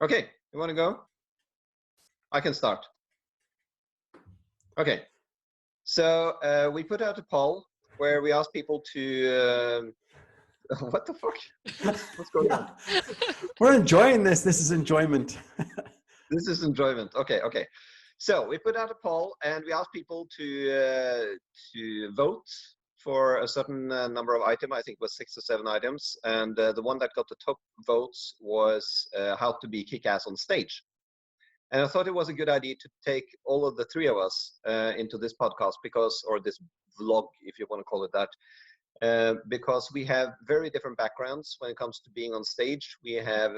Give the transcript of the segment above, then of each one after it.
Okay, you want to go? I can start. Okay, so we put out a poll where we asked people to. What the fuck? What's going on? We're enjoying this. This is enjoyment. This is enjoyment. Okay. So we put out a poll and we asked people to vote for a certain number of items. I think it was 6 or 7 items, and the one that got the top votes was how to be kick-ass on stage. And I thought it was a good idea to take all of the 3 of us into this podcast or this vlog, if you want to call it that, because we have very different backgrounds when it comes to being on stage. We have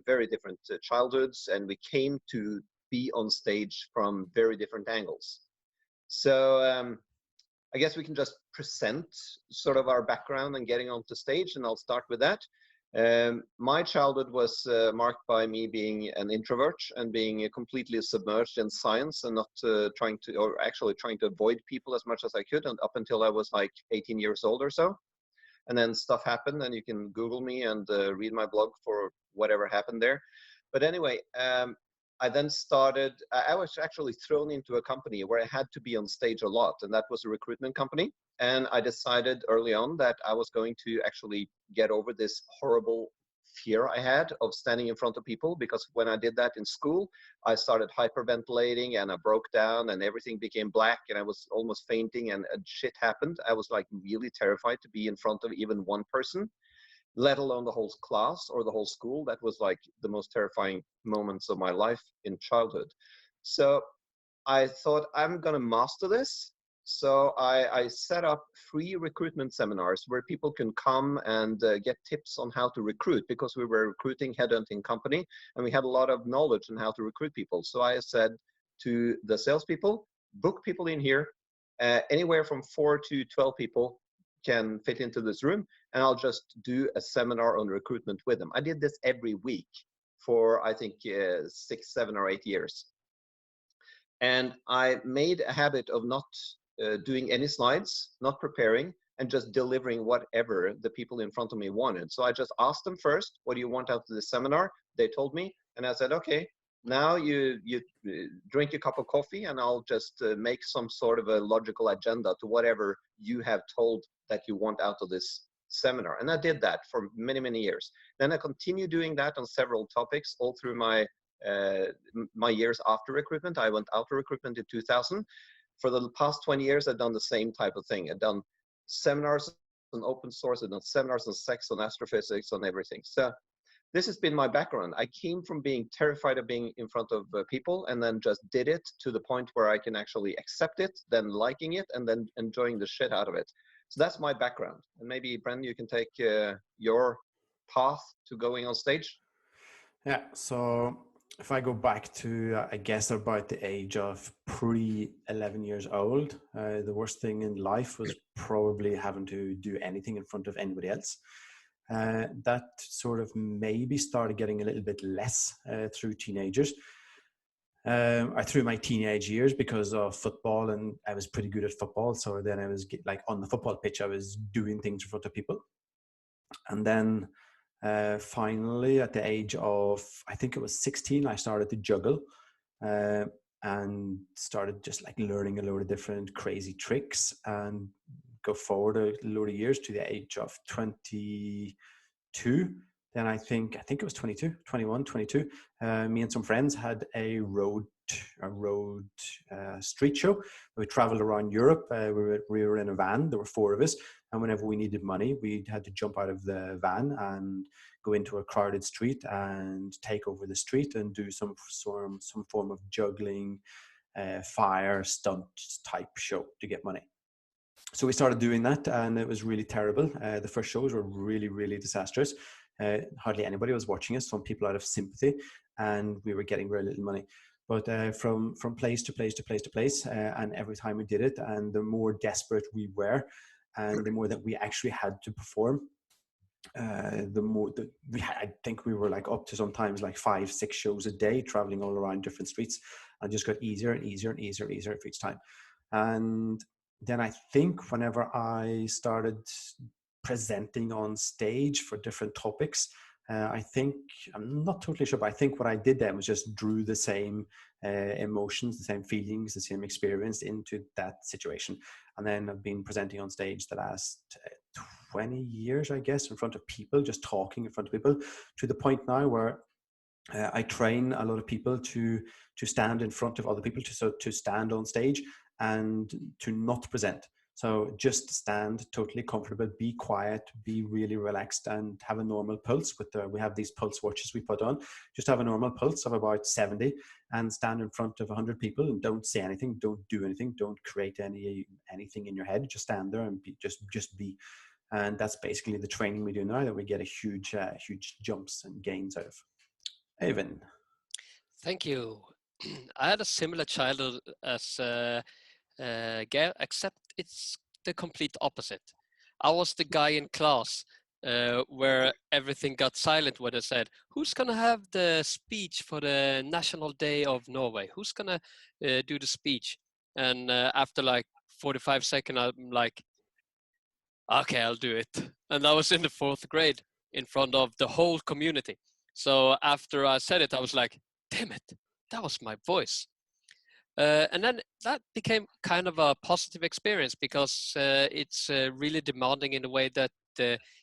very different childhoods, and we came to be on stage from very different angles. So I guess we can just present sort of our background and getting onto stage, and I'll start with that. My childhood was marked by me being an introvert and being completely submerged in science and not trying to avoid people as much as I could, and up until I was like 18 years old or so. And then stuff happened, and you can Google me and read my blog for whatever happened there. But anyway, I then I was actually thrown into a company where I had to be on stage a lot, and that was a recruitment company. And I decided early on that I was going to actually get over this horrible fear I had of standing in front of people, because when I did that in school, I started hyperventilating and I broke down and everything became black and I was almost fainting and shit happened. I was like really terrified to be in front of even one person, let alone the whole class or the whole school. That was like the most terrifying moments of my life in childhood. So I thought, I'm going to master this. So I set up free recruitment seminars where people can come and get tips on how to recruit, because we were a recruiting headhunting company and we had a lot of knowledge on how to recruit people. So I said to the salespeople, book people in here, anywhere from 4 to 12 people can fit into this room, and I'll just do a seminar on recruitment with them. I did this every week for I think 6, 7, or 8 years. And I made a habit of not doing any slides, not preparing, and just delivering whatever the people in front of me wanted. So I just asked them first, what do you want out of this seminar? They told me, and I said, okay, now you drink a cup of coffee and I'll just make some sort of a logical agenda to whatever you have told that you want out of this seminar. And I did that for many, many years. Then I continued doing that on several topics all through my years after recruitment. I went out of recruitment in 2000. For the past 20 years, I've done the same type of thing. I've done seminars on open source, I've done seminars on sex, on astrophysics, on everything. So this has been my background. I came from being terrified of being in front of people, and then just did it to the point where I can actually accept it, then liking it, and then enjoying the shit out of it. So that's my background. And maybe, Brendan, you can take your path to going on stage. Yeah, so if I go back to, I guess, about the age of pre-11 years old, the worst thing in life was probably having to do anything in front of anybody else. That sort of maybe started getting a little bit less through teenagers. Through my teenage years, because of football, and I was pretty good at football. So then I was like on the football pitch, I was doing things in front of people. And then finally, at the age of, I think it was 16, I started to juggle and started just like learning a load of different crazy tricks, and go forward a load of years to the age of 22. Then I think it was 21, 22. Me and some friends had a road street show. We traveled around Europe. We were in a van. There were 4 of us. And whenever we needed money, we had to jump out of the van and go into a crowded street and take over the street and do some form of juggling, fire stunt type show to get money. So we started doing that, and it was really terrible. The first shows were really, really disastrous. Hardly anybody was watching us, some people out of sympathy, and we were getting very little money. But from place to place to place to place, and every time we did it, and the more desperate we were, and the more that we actually had to perform, the more that I think we were like up to sometimes like 5, 6 shows a day, traveling all around different streets, and just got easier and easier and easier and easier for each time. And then I think whenever I started presenting on stage for different topics, I think, I'm not totally sure, but I think what I did then was just drew the same emotions, the same feelings, the same experience into that situation. And then I've been presenting on stage the last 20 years, I guess, in front of people, just talking in front of people, to the point now where I train a lot of people to stand in front of other people, to stand on stage and to not present. So just stand totally comfortable, be quiet, be really relaxed, and have a normal pulse. We have these pulse watches we put on. Just have a normal pulse of about 70, and stand in front of 100 people and don't say anything, don't do anything, don't create anything in your head. Just stand there and just be. And that's basically the training we do now, that we get a huge jumps and gains out of. Øivind. Thank you. I had a similar childhood as Geir, except it's the complete opposite. I was the guy in class where everything got silent when I said, who's going to have the speech for the National Day of Norway? Who's going to do the speech? And after like 45 seconds, I'm like, okay, I'll do it. And I was in the 4th grade in front of the whole community. So after I said it, I was like, damn it, that was my voice. And then that became kind of a positive experience, because it's really demanding in a way that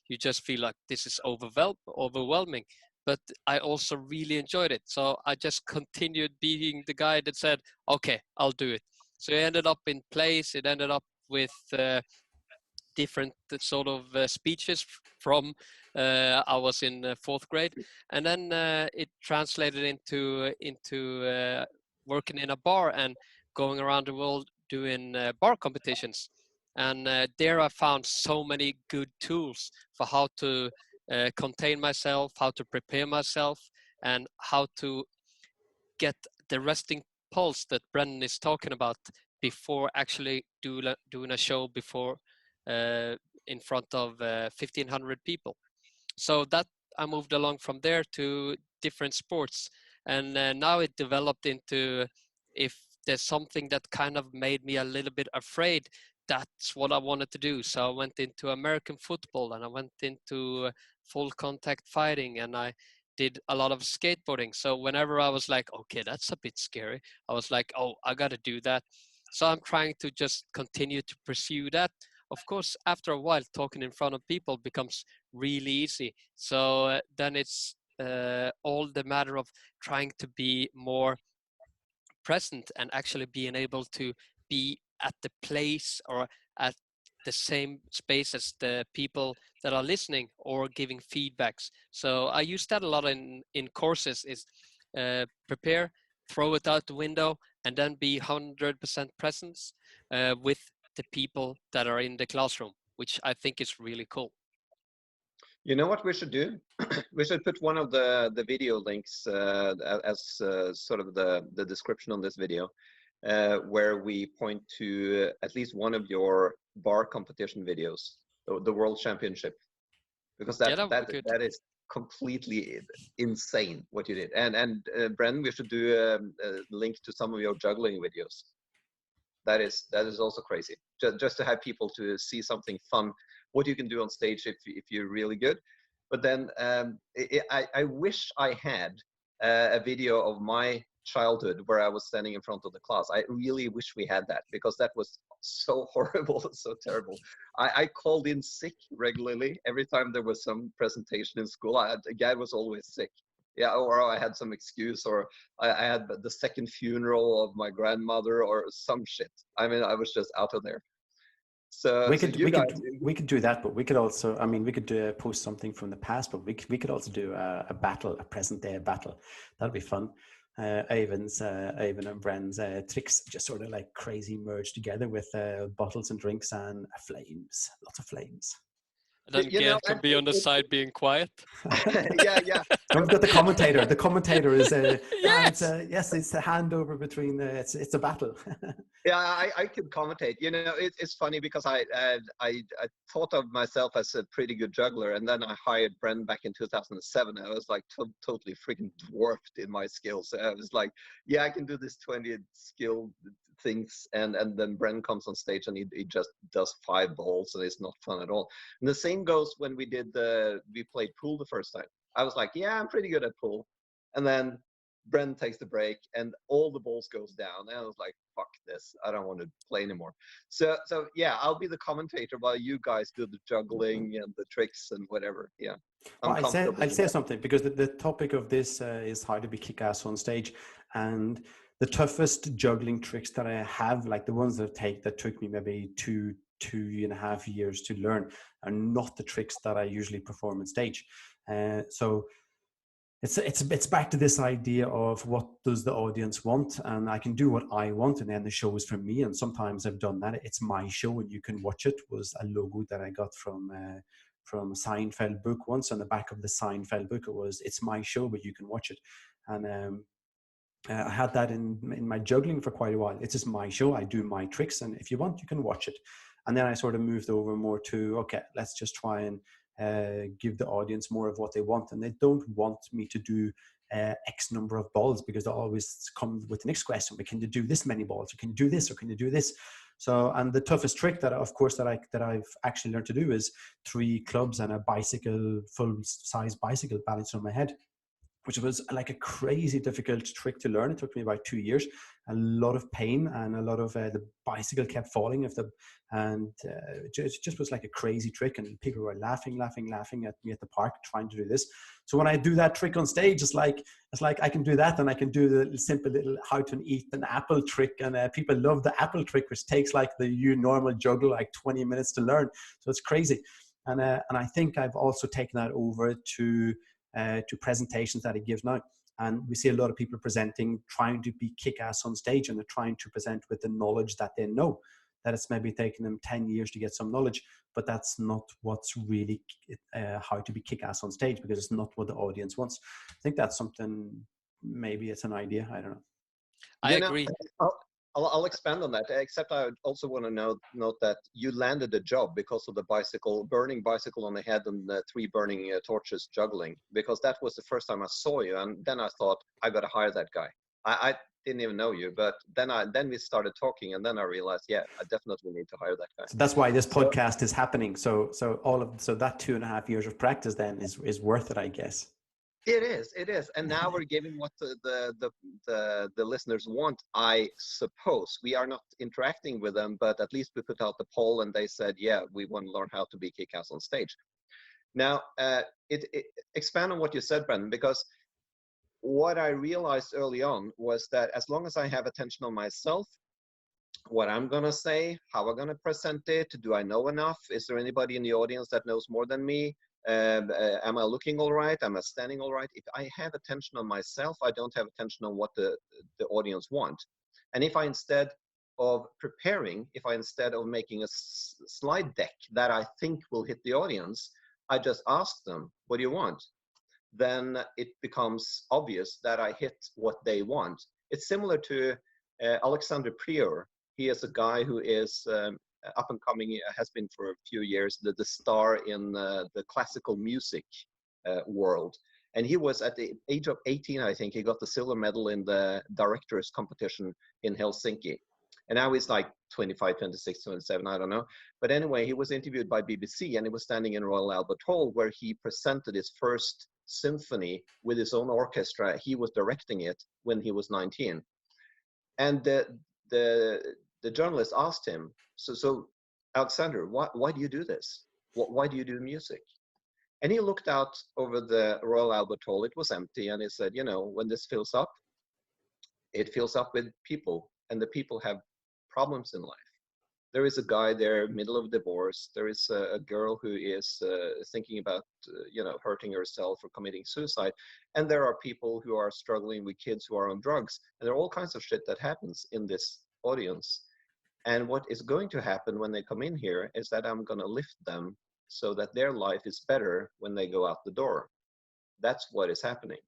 you just feel like this is overwhelming. But I also really enjoyed it. So I just continued being the guy that said, okay, I'll do it. So it ended up in plays. It ended up with different sort of speeches from I was in 4th grade, and then it translated into working in a bar and going around the world doing bar competitions. And there I found so many good tools for how to contain myself, how to prepare myself, and how to get the resting pulse that Brendan is talking about before actually doing a show before in front of 1,500 people. So that I moved along from there to different sports, and now it developed into, if there's something that kind of made me a little bit afraid, that's what I wanted to do. So I went into American football, and I went into full contact fighting, and I did a lot of skateboarding. So whenever I was like, okay, that's a bit scary, I was like, oh, I got to do that. So I'm trying to just continue to pursue that. Of course, after a while, talking in front of people becomes really easy. So then it's all the matter of trying to be more present and actually being able to be at the place or at the same space as the people that are listening or giving feedbacks. So I use that a lot in courses, is prepare, throw it out the window, and then be 100% presence with the people that are in the classroom, which I think is really cool. You know what we should do? We should put one of the video links as sort of the description on this video, where we point to at least one of your bar competition videos, the World Championship, because that is completely insane what you did. And Brendan, we should do a link to some of your juggling videos. That is also crazy. Just to have people to see something fun, what you can do on stage if you're really good. But then I wish I had a video of my childhood where I was standing in front of the class. I really wish we had that, because that was so horrible, so terrible. I called in sick regularly every time there was some presentation in school. A guy was always sick. Yeah, or I had some excuse, or I had the second funeral of my grandmother or some shit. I mean, I was just out of there. So we could do that, but we could also, I mean, we could post something from the past, but we could also do a battle, a present day battle. That'd be fun. Øivind and Brendan's tricks just sort of like crazy merged together with bottles and drinks and flames, lots of flames. And then Geir can be on the side being quiet. yeah. We've got the commentator. The commentator is yes, it's a handover between it's a battle. Yeah, I could commentate. You know, it's funny because I thought of myself as a pretty good juggler, and then I hired Brendan back in 2007. I was like totally freaking dwarfed in my skills. I was like, yeah, I can do this 20 skill things, and then Brendan comes on stage and he just does 5 balls, and it's not fun at all. And the same goes when we played pool the first time. I was like, yeah, I'm pretty good at pool. And then Brendan takes the break and all the balls goes down. And I was like, fuck this. I don't want to play anymore. So yeah, I'll be the commentator while you guys do the juggling and the tricks and whatever. Yeah. Well, I'm comfortable I'll with say that. something, because the topic of this is how to be kick-ass on stage. And the toughest juggling tricks that I have, like the ones that took me maybe two and a half years to learn, are not the tricks that I usually perform on stage. So it's back to this idea of what does the audience want, and I can do what I want, and then the show is from me. And sometimes I've done that. It's my show, and you can watch it. Was a logo that I got from Seinfeld book once. On the back of the Seinfeld book, it was, "It's my show, but you can watch it." And I had that in my juggling for quite a while. It's just my show. I do my tricks, and if you want, you can watch it. And then I sort of moved over more to, okay, let's just try and give the audience more of what they want. And they don't want me to do X number of balls, because they always come with the next question: but can you do this many balls, or can you do this, or can you do this? So, and the toughest trick that I've actually learned to do is 3 clubs and a bicycle, full size bicycle balanced on my head, which was like a crazy difficult trick to learn. It took me about 2 years, a lot of pain, and a lot of the bicycle kept falling. It just was like a crazy trick, and people were laughing at me at the park trying to do this. So when I do that trick on stage, it's like I can do that, and I can do the simple little how to eat an apple trick, and people love the apple trick, which takes like the normal juggle like 20 minutes to learn. So it's crazy, and I think I've also taken that over to presentations that I give now. And we see a lot of people presenting, trying to be kick-ass on stage, and they're trying to present with the knowledge that they know, that it's maybe taken them 10 years to get some knowledge, but that's not what's really how to be kick-ass on stage, because it's not what the audience wants. I think that's something, maybe it's an idea, I don't know. I agree. I'll expand on that, except I also want to note that you landed a job because of the burning bicycle on the head, and the 3 burning torches juggling, because that was the first time I saw you. And then I thought, I got to hire that guy. I didn't even know you, but then we started talking, and then I realized, yeah, I definitely need to hire that guy. So that's why this podcast is happening. So that 2.5 years of practice then is worth it, I guess. It is, and now we're giving what the listeners want. I suppose we are not interacting with them, but at least we put out the poll, and they said, yeah, we want to learn how to be kick-ass on stage. Now, expand on what you said, Brendan, because what I realized early on was that as long as I have attention on myself, what I'm gonna say, how I'm gonna present it, do I know enough? Is there anybody in the audience that knows more than me? Am I looking all right? Am I standing all right? If I have attention on myself, I don't have attention on what the audience want. And if I instead of preparing, if I instead of making a slide deck that I think will hit the audience, I just ask them, what do you want? Then it becomes obvious that I hit what they want. It's similar to Alexander Prior. He is a guy who is up and coming, has been for a few years, the star in the classical music world. And he was at the age of 18, I think, he got the silver medal in the directors competition in Helsinki. And now he's like 25, 26, 27, I don't know. But anyway, he was interviewed by BBC, and he was standing in Royal Albert Hall, where he presented his first symphony with his own orchestra. He was directing it when he was 19. And the journalist asked him, so Alexander, why do you do this? Why do you do music? And he looked out over the Royal Albert Hall. It was empty, and he said, when this fills up, it fills up with people, and the people have problems in life. There is a guy there, middle of divorce. There is a girl who is thinking about, hurting herself or committing suicide. And there are people who are struggling with kids who are on drugs. And there are all kinds of shit that happens in this audience. And what is going to happen when they come in here is that I'm going to lift them so that their life is better when they go out the door. That's what is happening.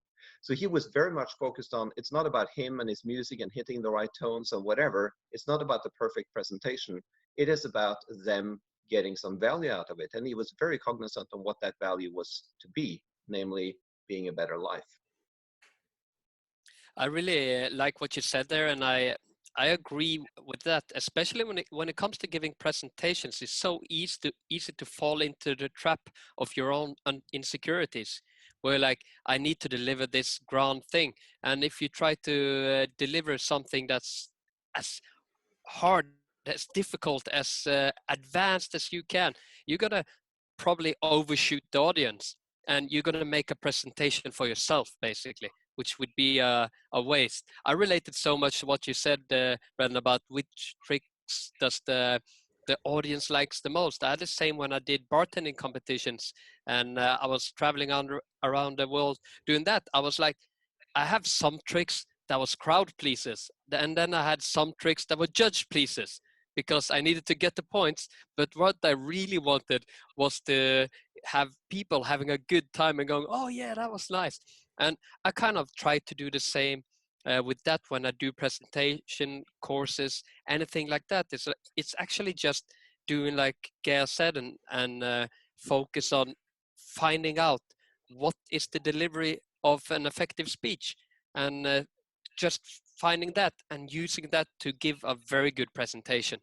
So he was very much focused on, it's not about him and his music and hitting the right tones or whatever. It's not about the perfect presentation. It is about them getting some value out of it. And he was very cognizant on what that value was to be, namely being a better life. I really like what you said there, and I agree with that, especially when it comes to giving presentations. It's so easy to fall into the trap of your own insecurities. where like I need to deliver this grand thing. And if you try to deliver something that's as hard, as difficult, as advanced as you can, you're gonna probably overshoot the audience, and you're gonna make a presentation for yourself, basically, which would be a waste. I related so much to what you said, Brendan, about which tricks does the audience likes the most. I had the same when I did bartending competitions, and I was traveling around the world doing that. I was like, I have some tricks that was crowd pleasers, and then I had some tricks that were judge pleasers, because I needed to get the points. But what I really wanted was to have people having a good time and going, oh yeah, that was nice. And I kind of try to do the same with that when I do presentation courses, anything like that. It's actually just doing like Geir said, and focus on finding out what is the delivery of an effective speech, and just finding that and using that to give a very good presentation.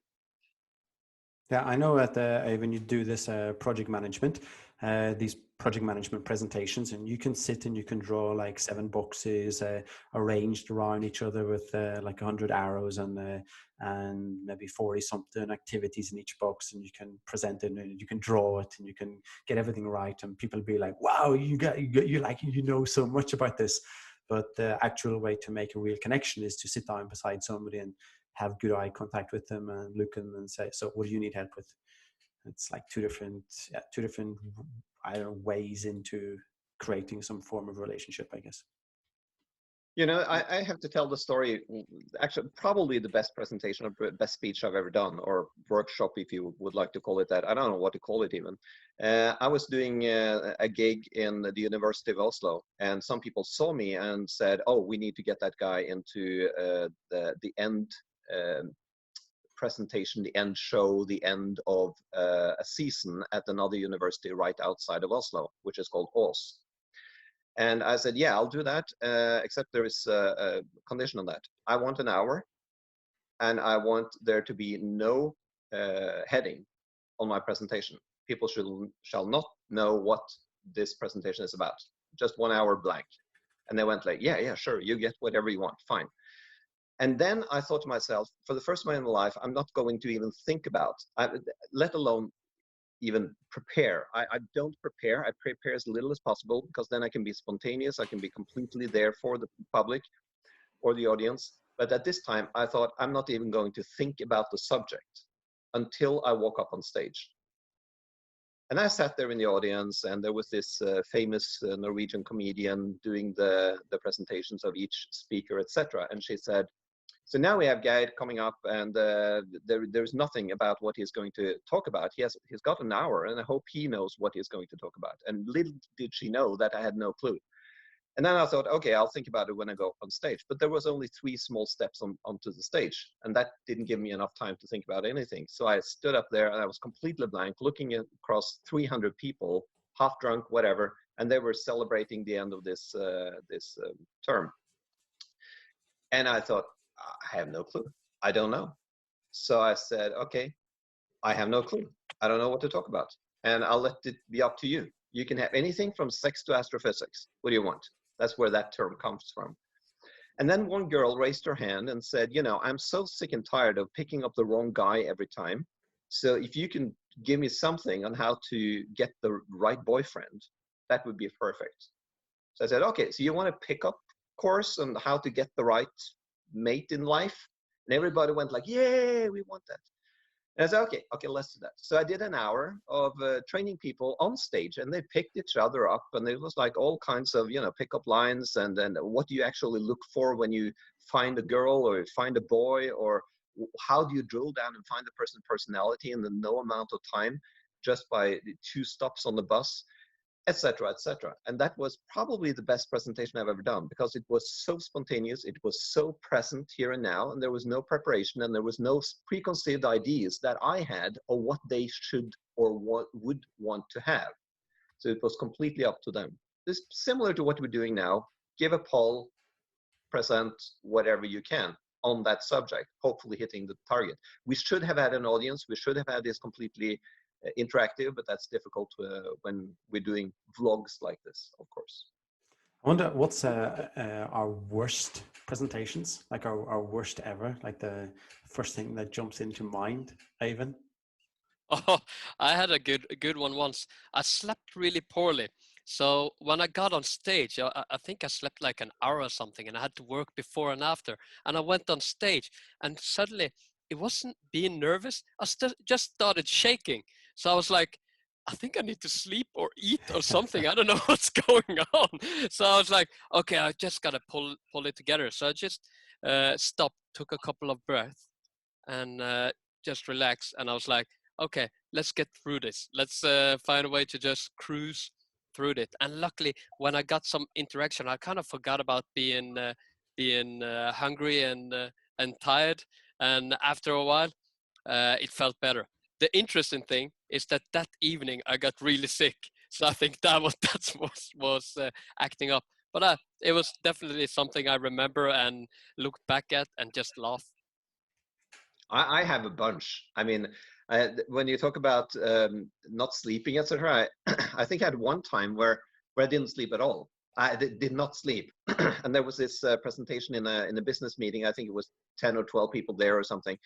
Yeah, I know that when you do this project management, these project management presentations, and you can sit and you can draw like 7 boxes arranged around each other with like 100 arrows and maybe 40 something activities in each box, and you can present it and you can draw it and you can get everything right, and people be like, wow, you know so much about this. But the actual way to make a real connection is to sit down beside somebody and have good eye contact with them and look at them and say, so what do you need help with? It's like two different I don't know, ways into creating some form of relationship, I guess. You know, I have to tell the story. Actually, probably the best presentation or best speech I've ever done, or workshop, if you would like to call it that. I don't know what to call it even. I was doing a gig in the University of Oslo, and some people saw me and said, oh, we need to get that guy into the end presentation, the end show, the end of a season at another university right outside of Oslo, which is called Ås. And I said, yeah, I'll do that, except there is a condition on that. I want an hour, and I want there to be no heading on my presentation. People shall not know what this presentation is about. Just 1 hour blank. And they went like, yeah, sure, you get whatever you want, fine. And then I thought to myself, for the first time in my life, I'm not going to even think about, let alone even prepare. I don't prepare. I prepare as little as possible, because then I can be spontaneous. I can be completely there for the public or the audience. But at this time, I thought, I'm not even going to think about the subject until I walk up on stage. And I sat there in the audience, and there was this famous Norwegian comedian doing the presentations of each speaker, etc. And she said, so now we have Geir coming up, and there's nothing about what he's going to talk about. He's got an hour, and I hope he knows what he's going to talk about. And little did she know that I had no clue. And then I thought, okay, I'll think about it when I go up on stage. But there was only 3 small steps onto the stage, and that didn't give me enough time to think about anything. So I stood up there, and I was completely blank, looking across 300 people, half drunk, whatever, and they were celebrating the end of this term. And I thought, I have no clue. I don't know. So I said, okay, I have no clue. I don't know what to talk about. And I'll let it be up to you. You can have anything from sex to astrophysics. What do you want? That's where that term comes from. And then one girl raised her hand and said, you know, I'm so sick and tired of picking up the wrong guy every time. So if you can give me something on how to get the right boyfriend, that would be perfect. So I said, okay, so you want a pickup course on how to get the right mate in life? And everybody went like, yeah, we want that. And I said, okay, let's do that. So I did an hour of training people on stage, and they picked each other up, and it was like all kinds of, pickup lines, and then what do you actually look for when you find a girl or find a boy, or how do you drill down and find the person's personality in the no amount of time just by 2 stops on the bus, etc., etc. And that was probably the best presentation I've ever done, because it was so spontaneous, it was so present here and now, and there was no preparation, and there was no preconceived ideas that I had of what they should or what would want to have. So it was completely up to them. It's similar to what we're doing now. Give a poll, present whatever you can on that subject, hopefully hitting the target. We should have had an audience. We should have had this completely interactive, but that's difficult when we're doing vlogs like this, of course. I wonder what's our worst presentations, like our worst ever, like the first thing that jumps into mind, Øivind? Oh, I had a good one once. I slept really poorly. So when I got on stage, I think I slept like an hour or something, and I had to work before and after. And I went on stage, and suddenly it wasn't being nervous. I just started shaking. So I was like, I think I need to sleep or eat or something. I don't know what's going on. So I was like, okay, I just gotta pull it together. So I just stopped, took a couple of breaths, and just relax. And I was like, okay, let's get through this. Let's find a way to just cruise through it. And luckily, when I got some interaction, I kind of forgot about being hungry and tired. And after a while, it felt better. The interesting thing is that that evening I got really sick. So I think that was acting up. But it was definitely something I remember and look back at and just laugh. I have a bunch. I mean, when you talk about not sleeping, etc., I think I had one time where I didn't sleep at all. I did not sleep, and there was this presentation in a business meeting. I think it was 10 or 12 people there or something.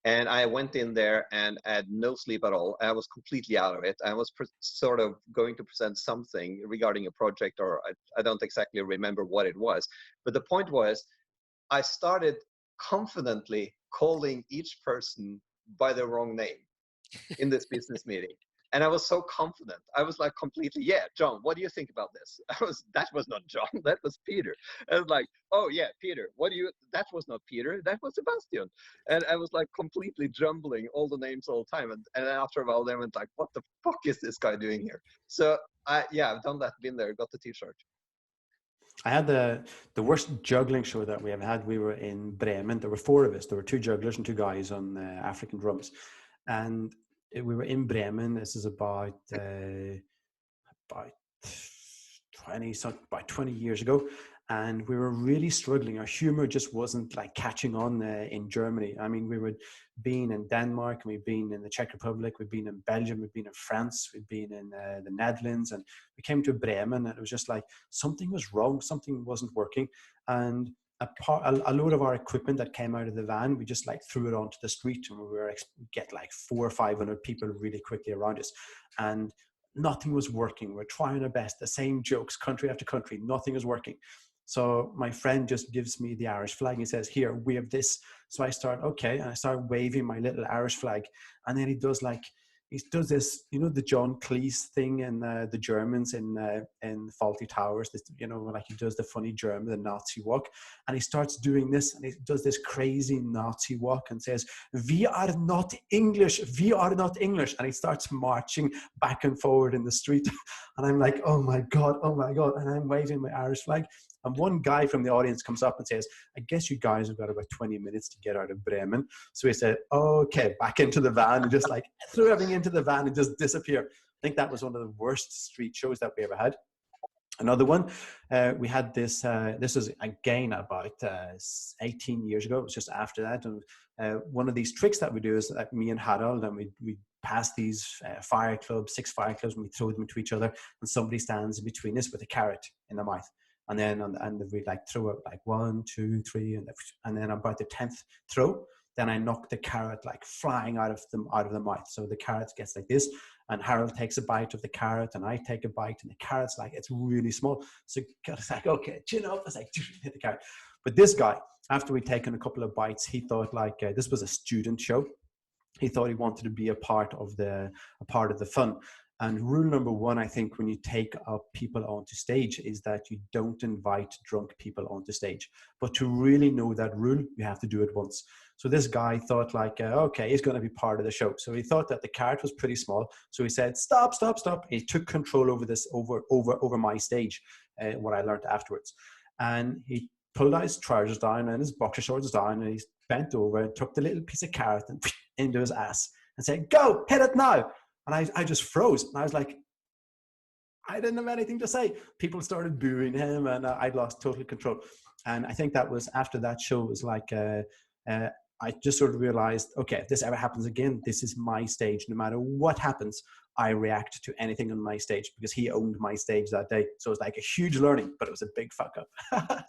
And I went in there and had no sleep at all. I was completely out of it. I was sort of going to present something regarding a project, or I don't exactly remember what it was. But the point was, I started confidently calling each person by the wrong name in this business meeting. And I was so confident. I was like completely, yeah, John, what do you think about this? That was not John, that was Peter. I was like, oh yeah, Peter, that was not Peter, that was Sebastian. And I was like completely jumbling all the names all the time. And after a while, they went like, what the fuck is this guy doing here? So I've done that, been there, got the t-shirt. I had the worst juggling show that we ever had. We were in Bremen. There were four of us. There were two jugglers and two guys on African drums. And we were in Bremen. This is about 20 years ago. And we were really struggling. Our humor just wasn't like catching on in Germany. I mean, we were been in Denmark, and we've been in the Czech Republic, we've been in Belgium, we've been in France, we've been in the Netherlands, and we came to Bremen, and it was just like something was wrong, something wasn't working. And a load of our equipment that came out of the van, we just like threw it onto the street, and we were get like 400 or 500 people really quickly around us, and nothing was working. We're trying our best, the same jokes, country after country, nothing is working. So my friend just gives me the Irish flag. He says, here, we have this. So I start, okay. And I start waving my little Irish flag. And then he does this, you know, the John Cleese thing in the Germans in Fawlty Towers, this, you know, like he does the funny German, the Nazi walk. And he starts doing this, and he does this crazy Nazi walk and says, we are not English, we are not English. And he starts marching back and forward in the street. And I'm like, oh my God. And I'm waving my Irish flag. And one guy from the audience comes up and says, I guess you guys have got about 20 minutes to get out of Bremen. So he said, okay, back into the van, and just like threw everything into the van and just disappeared. I think that was one of the worst street shows that we ever had. Another one, we had this, this was again about 18 years ago. It was just after that. And one of these tricks that we do is that me and Harald, and we pass these fire clubs, 6 fire clubs, and we throw them to each other, and somebody stands in between us with a carrot in their mouth. And then we like throw it like 1, 2, 3, and then about the 10th throw, then I knock the carrot like flying out of the mouth. So the carrot gets like this, and Harold takes a bite of the carrot, and I take a bite, and the carrot's like, it's really small. So it's like, okay, chin up. It's like, hit the carrot. But this guy, after we'd taken a couple of bites, he thought like this was a student show. He thought he wanted to be a part of the fun. And rule number 1, I think, when you take up people onto stage is that you don't invite drunk people onto stage. But to really know that rule, you have to do it once. So this guy thought like, okay, he's going to be part of the show. So he thought that the carrot was pretty small. So he said, stop. He took control over this, over my stage, what I learned afterwards. And he pulled out his trousers down and his boxer shorts down, and he bent over and took the little piece of carrot and into his ass and said, go, hit it now. And I just froze. And I was like, I didn't have anything to say. People started booing him, and I'd lost total control. And I think that was after that show, it was like, I just sort of realized, okay, if this ever happens again, this is my stage. No matter what happens, I react to anything on my stage, because he owned my stage that day. So it was like a huge learning, but it was a big fuck up.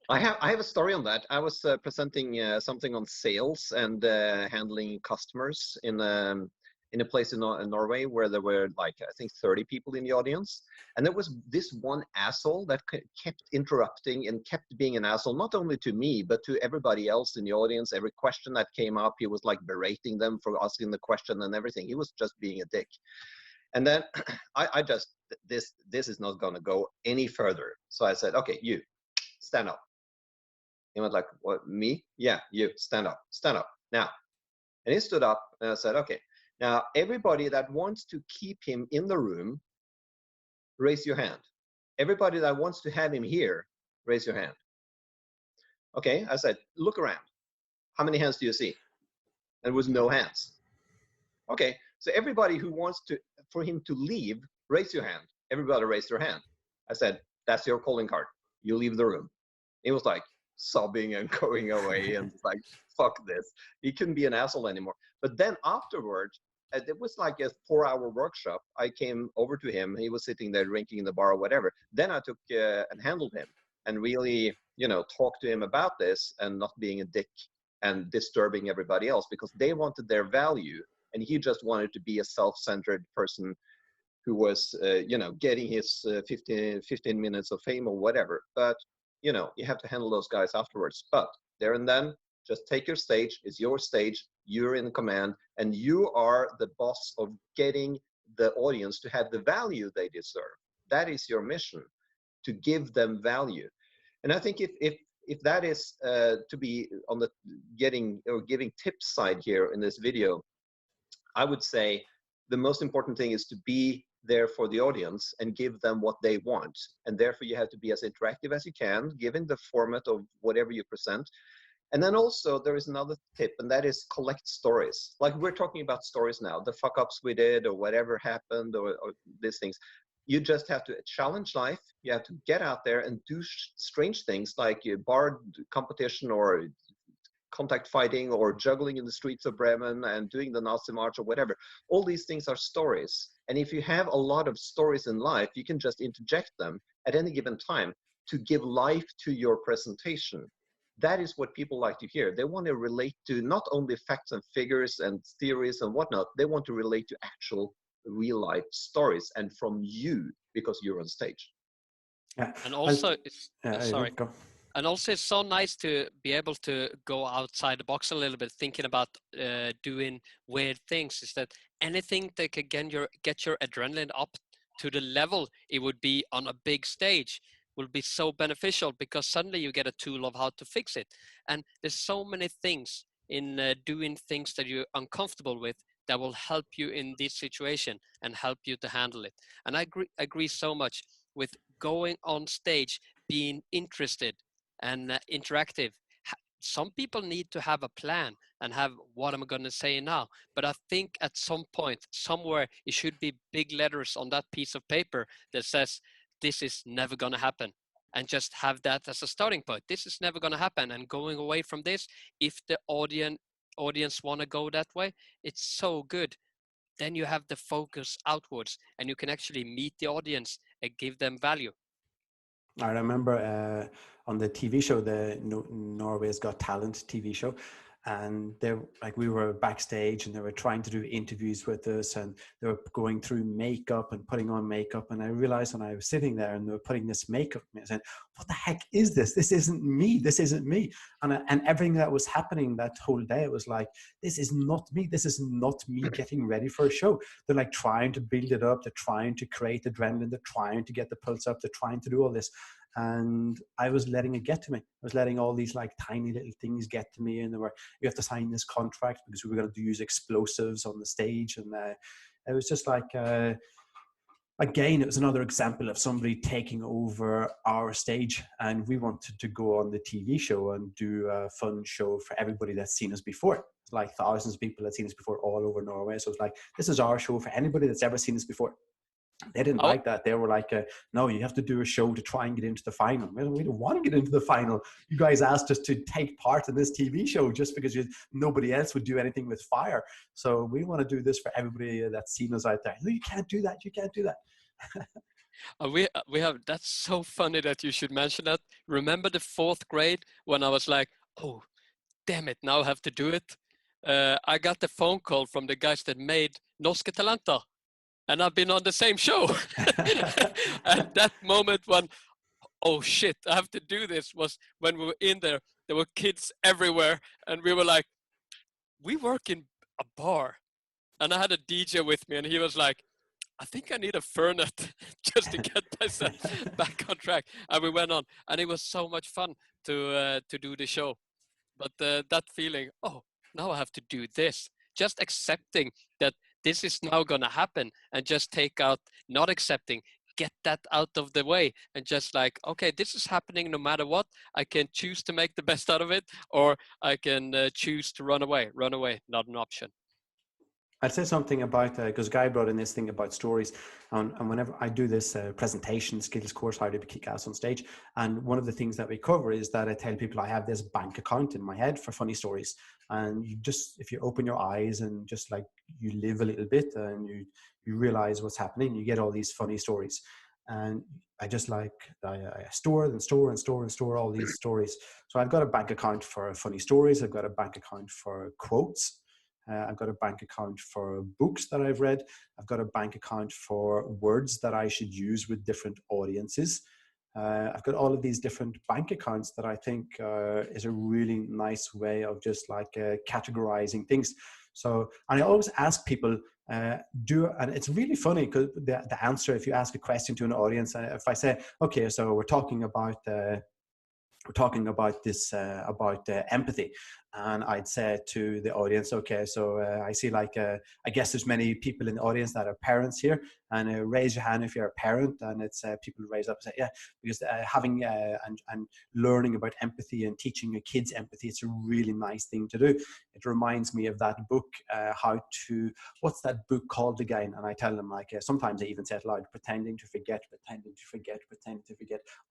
I have a story on that. I was presenting something on sales and handling customers in a place in Norway where there were like, I think 30 people in the audience, and there was this one asshole that kept interrupting and kept being an asshole, not only to me but to everybody else in the audience. Every question that came up, he was like berating them for asking the question and everything. He was just being a dick. And then I just, this is not going to go any further. So I said, okay, you stand up. He went like, what, me? Yeah, you, stand up now. And he stood up, and I said, okay, now everybody that wants to keep him in the room, raise your hand. Everybody that wants to have him here, raise your hand. Okay, I said, look around. How many hands do you see? And there was no hands. Okay, so everybody who wants for him to leave, raise your hand. Everybody raised their hand. I said, that's your calling card. You leave the room. He was like sobbing and going away and like, fuck this. He couldn't be an asshole anymore. But then afterwards, it was like a 4-hour workshop. I came over to him. He was sitting there drinking in the bar or whatever. Then I took and handled him and really, talked to him about this and not being a dick and disturbing everybody else, because they wanted their value. And he just wanted to be a self-centered person who was, getting his 15 minutes of fame or whatever. But, you have to handle those guys afterwards. But there and then, just take your stage. It's your stage. You're in command. And you are the boss of getting the audience to have the value they deserve. That is your mission, to give them value. And I think if that is to be on the giving tips side here in this video, I would say the most important thing is to be there for the audience and give them what they want. And therefore you have to be as interactive as you can, given the format of whatever you present. And then also there is another tip, and that is collect stories. Like we're talking about stories now, the fuck ups we did or whatever happened or these things. You just have to challenge life. You have to get out there and do strange things like bar competition or contact fighting or juggling in the streets of Bremen and doing the Nazi march or whatever. All these things are stories. And if you have a lot of stories in life, you can just interject them at any given time to give life to your presentation. That is what people like to hear. They want to relate to not only facts and figures and theories and whatnot, they want to relate to actual real life stories and from you, because you're on stage. Yeah. And also, sorry. And also it's so nice to be able to go outside the box a little bit, thinking about doing weird things. Is that anything that can get your adrenaline up to the level it would be on a big stage will be so beneficial, because suddenly you get a tool of how to fix it. And there's so many things in doing things that you're uncomfortable with that will help you in this situation and help you to handle it. And I agree so much with going on stage, being interested and interactive. Some people need to have a plan and have what I'm going to say now. But I think at some point, somewhere, it should be big letters on that piece of paper that says, this is never going to happen. And just have that as a starting point. This is never going to happen. And going away from this, if the audience want to go that way, it's so good. Then you have the focus outwards and you can actually meet the audience and give them value. I remember on the TV show, the Norway's Got Talent TV show, and we were backstage and they were trying to do interviews with us, and they were going through makeup and putting on makeup. And I realized when I was sitting there and they were putting this makeup on me, I said, what the heck is this? This isn't me. This isn't me. And everything that was happening that whole day, it was like, this is not me. This is not me getting ready for a show. They're like trying to build it up. They're trying to create adrenaline. They're trying to get the pulse up. They're trying to do all this. And I was letting it get to me. I was letting all these like tiny little things get to me, and you have to sign this contract because we were going to use explosives on the stage. And it was just like, again, it was another example of somebody taking over our stage, and we wanted to go on the TV show and do a fun show for everybody that's seen us before. It's like thousands of people that seen us before all over Norway. So it's like, this is our show for anybody that's ever seen us before. They didn't Oh, like that. They were like, no, you have to do a show to try and get into the final. Well, we don't want to get into the final. You guys asked us to take part in this TV show just because nobody else would do anything with fire. So we want to do this for everybody that's seen us out there. No, you can't do that. You can't do that. we have, that's so funny that you should mention that. Remember the 4th grade when I was like, oh, damn it, now I have to do it. I got the phone call from the guys that made Norske Talenter, and I've been on the same show. At that moment when, oh shit, I have to do this, was when we were in there. There were kids everywhere, and we were like, we work in a bar. And I had a DJ with me, and he was like, I think I need a Fernet just to get myself back on track. And we went on, and it was so much fun to do the show. But that feeling, oh, now I have to do this. Just accepting that this is now going to happen, and just take out, not accepting, get that out of the way, and just like, okay, this is happening no matter what. I can choose to make the best out of it, or I can choose to run away. Run away, not an option. I'd say something about, because Guy brought in this thing about stories, and whenever I do this presentation skills course, how to kick ass on stage, and one of the things that we cover is that I tell people I have this bank account in my head for funny stories, and you just, if you open your eyes and just like you live a little bit and you realize what's happening, you get all these funny stories. And I just like, I store and store and store and store all these stories. So I've got a bank account for funny stories. I've got a bank account for quotes. I've got a bank account for books that I've read. I've got a bank account for words that I should use with different audiences. I've got all of these different bank accounts that I think is a really nice way of just like categorizing things. So, and I always ask people, and it's really funny because the answer, if you ask a question to an audience, if I say, okay, so we're talking about this about empathy, and I'd say to the audience, okay, so I see like I guess there's many people in the audience that are parents here, and raise your hand if you're a parent. And it's people raise up and say, yeah, because having and learning about empathy and teaching your kids empathy, it's a really nice thing to do. It reminds me of that book, what's that book called again? And I tell them, like, sometimes I even say it loud, pretending to forget.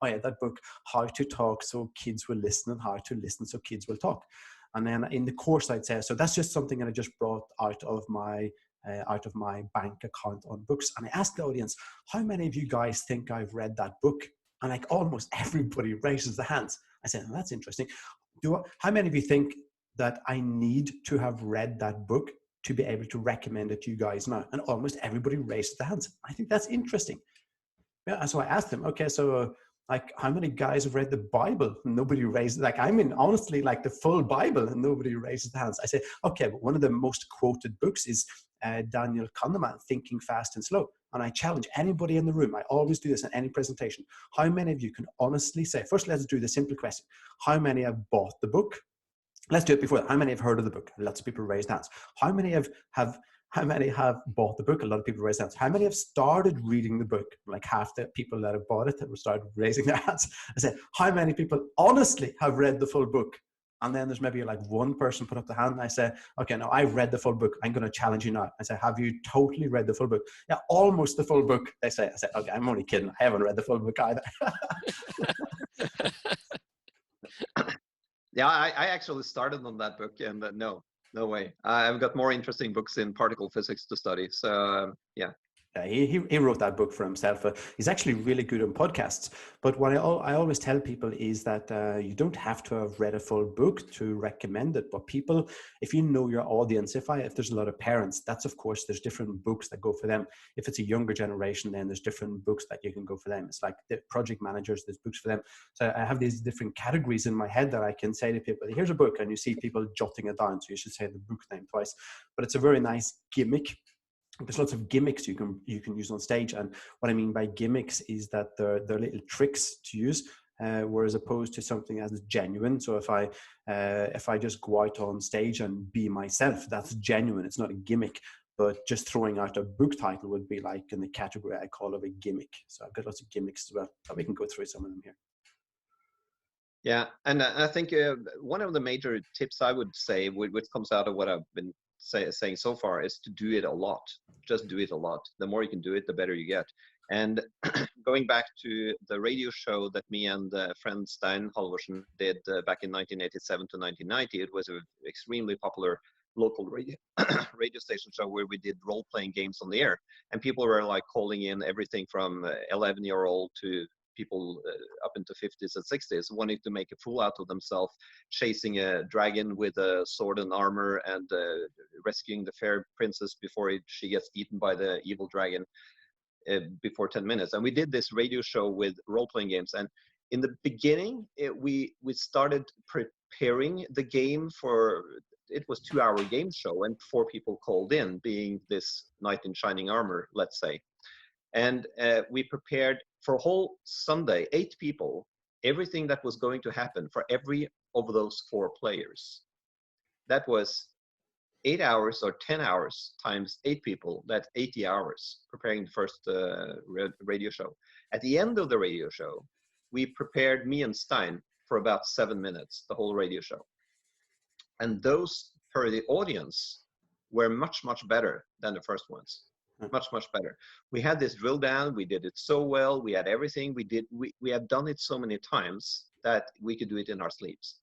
Oh yeah, that book, How to Talk So Kids Will Listen, and How to Listen So Kids Will Talk. And then in the course, I'd say, so that's just something that I just brought out of my bank account on books. And I asked the audience, how many of you guys think I've read that book? And like almost everybody raises their hands. I said, oh, that's interesting. How many of you think that I need to have read that book to be able to recommend it to you guys now? And almost everybody raised their hands. I think that's interesting. Yeah, and so I asked them, okay, so like, how many guys have read the Bible? And nobody raised, like, I mean, honestly, like the full Bible, and nobody raises their hands. I say, okay, but one of the most quoted books is Daniel Kahneman, Thinking Fast and Slow. And I challenge anybody in the room, I always do this in any presentation, how many of you can honestly say, first let's do the simple question, how many have bought the book? Let's do it before that. How many have heard of the book? Lots of people raised hands. How many have bought the book? A lot of people raised hands. How many have started reading the book? Like half the people that have bought it have started raising their hands. I said, how many people honestly have read the full book? And then there's maybe like one person put up the hand, and I say, okay, no, I've read the full book. I'm going to challenge you now. I say, have you totally read the full book? Yeah, almost the full book. They say. I say, okay, I'm only kidding. I haven't read the full book either. Yeah, I actually started on that book, and no way. I've got more interesting books in particle physics to study. So yeah. He wrote that book for himself. He's actually really good on podcasts. But what I always tell people is that you don't have to have read a full book to recommend it. But people, if you know your audience, if there's a lot of parents, that's of course, there's different books that go for them. If it's a younger generation, then there's different books that you can go for them. It's like the project managers, there's books for them. So I have these different categories in my head that I can say to people, here's a book, and you see people jotting it down. So you should say the book name twice. But it's a very nice gimmick. There's lots of gimmicks you can use on stage, and what I mean by gimmicks is that they're little tricks to use, whereas opposed to something as genuine. So if I just go out on stage and be myself, that's genuine. It's not a gimmick. But just throwing out a book title would be like in the category I call of a gimmick. So I've got lots of gimmicks as well, but we can go through some of them here. Yeah, and I think one of the major tips I would say, which comes out of what I've been saying so far is to do it a lot. Just do it a lot. The more you can do it, the better you get. And going back to the radio show that me and friend Stein Halvorsen did back in 1987 to 1990, it was an extremely popular local radio radio station show where we did role-playing games on the air, and people were like calling in everything from 11-year-old to people up into 50s and 60s wanting to make a fool out of themselves, chasing a dragon with a sword and armor and rescuing the fair princess before she gets eaten by the evil dragon before 10 minutes. And we did this radio show with role-playing games, and in the beginning we started preparing the game for, it was 2-hour game show, and 4 people called in, being this knight in shining armor, let's say. And we prepared for a whole Sunday, 8 people, everything that was going to happen for every of those 4 players. That was 8 hours or 10 hours times 8 people. That's 80 hours preparing the first radio show. At the end of the radio show, we prepared, me and Stein, for about 7 minutes, the whole radio show. And those per the audience were much, much better than the first ones. Much, much better. We had this drill down. We did it so well. We had everything. We have done it so many times that we could do it in our sleeps.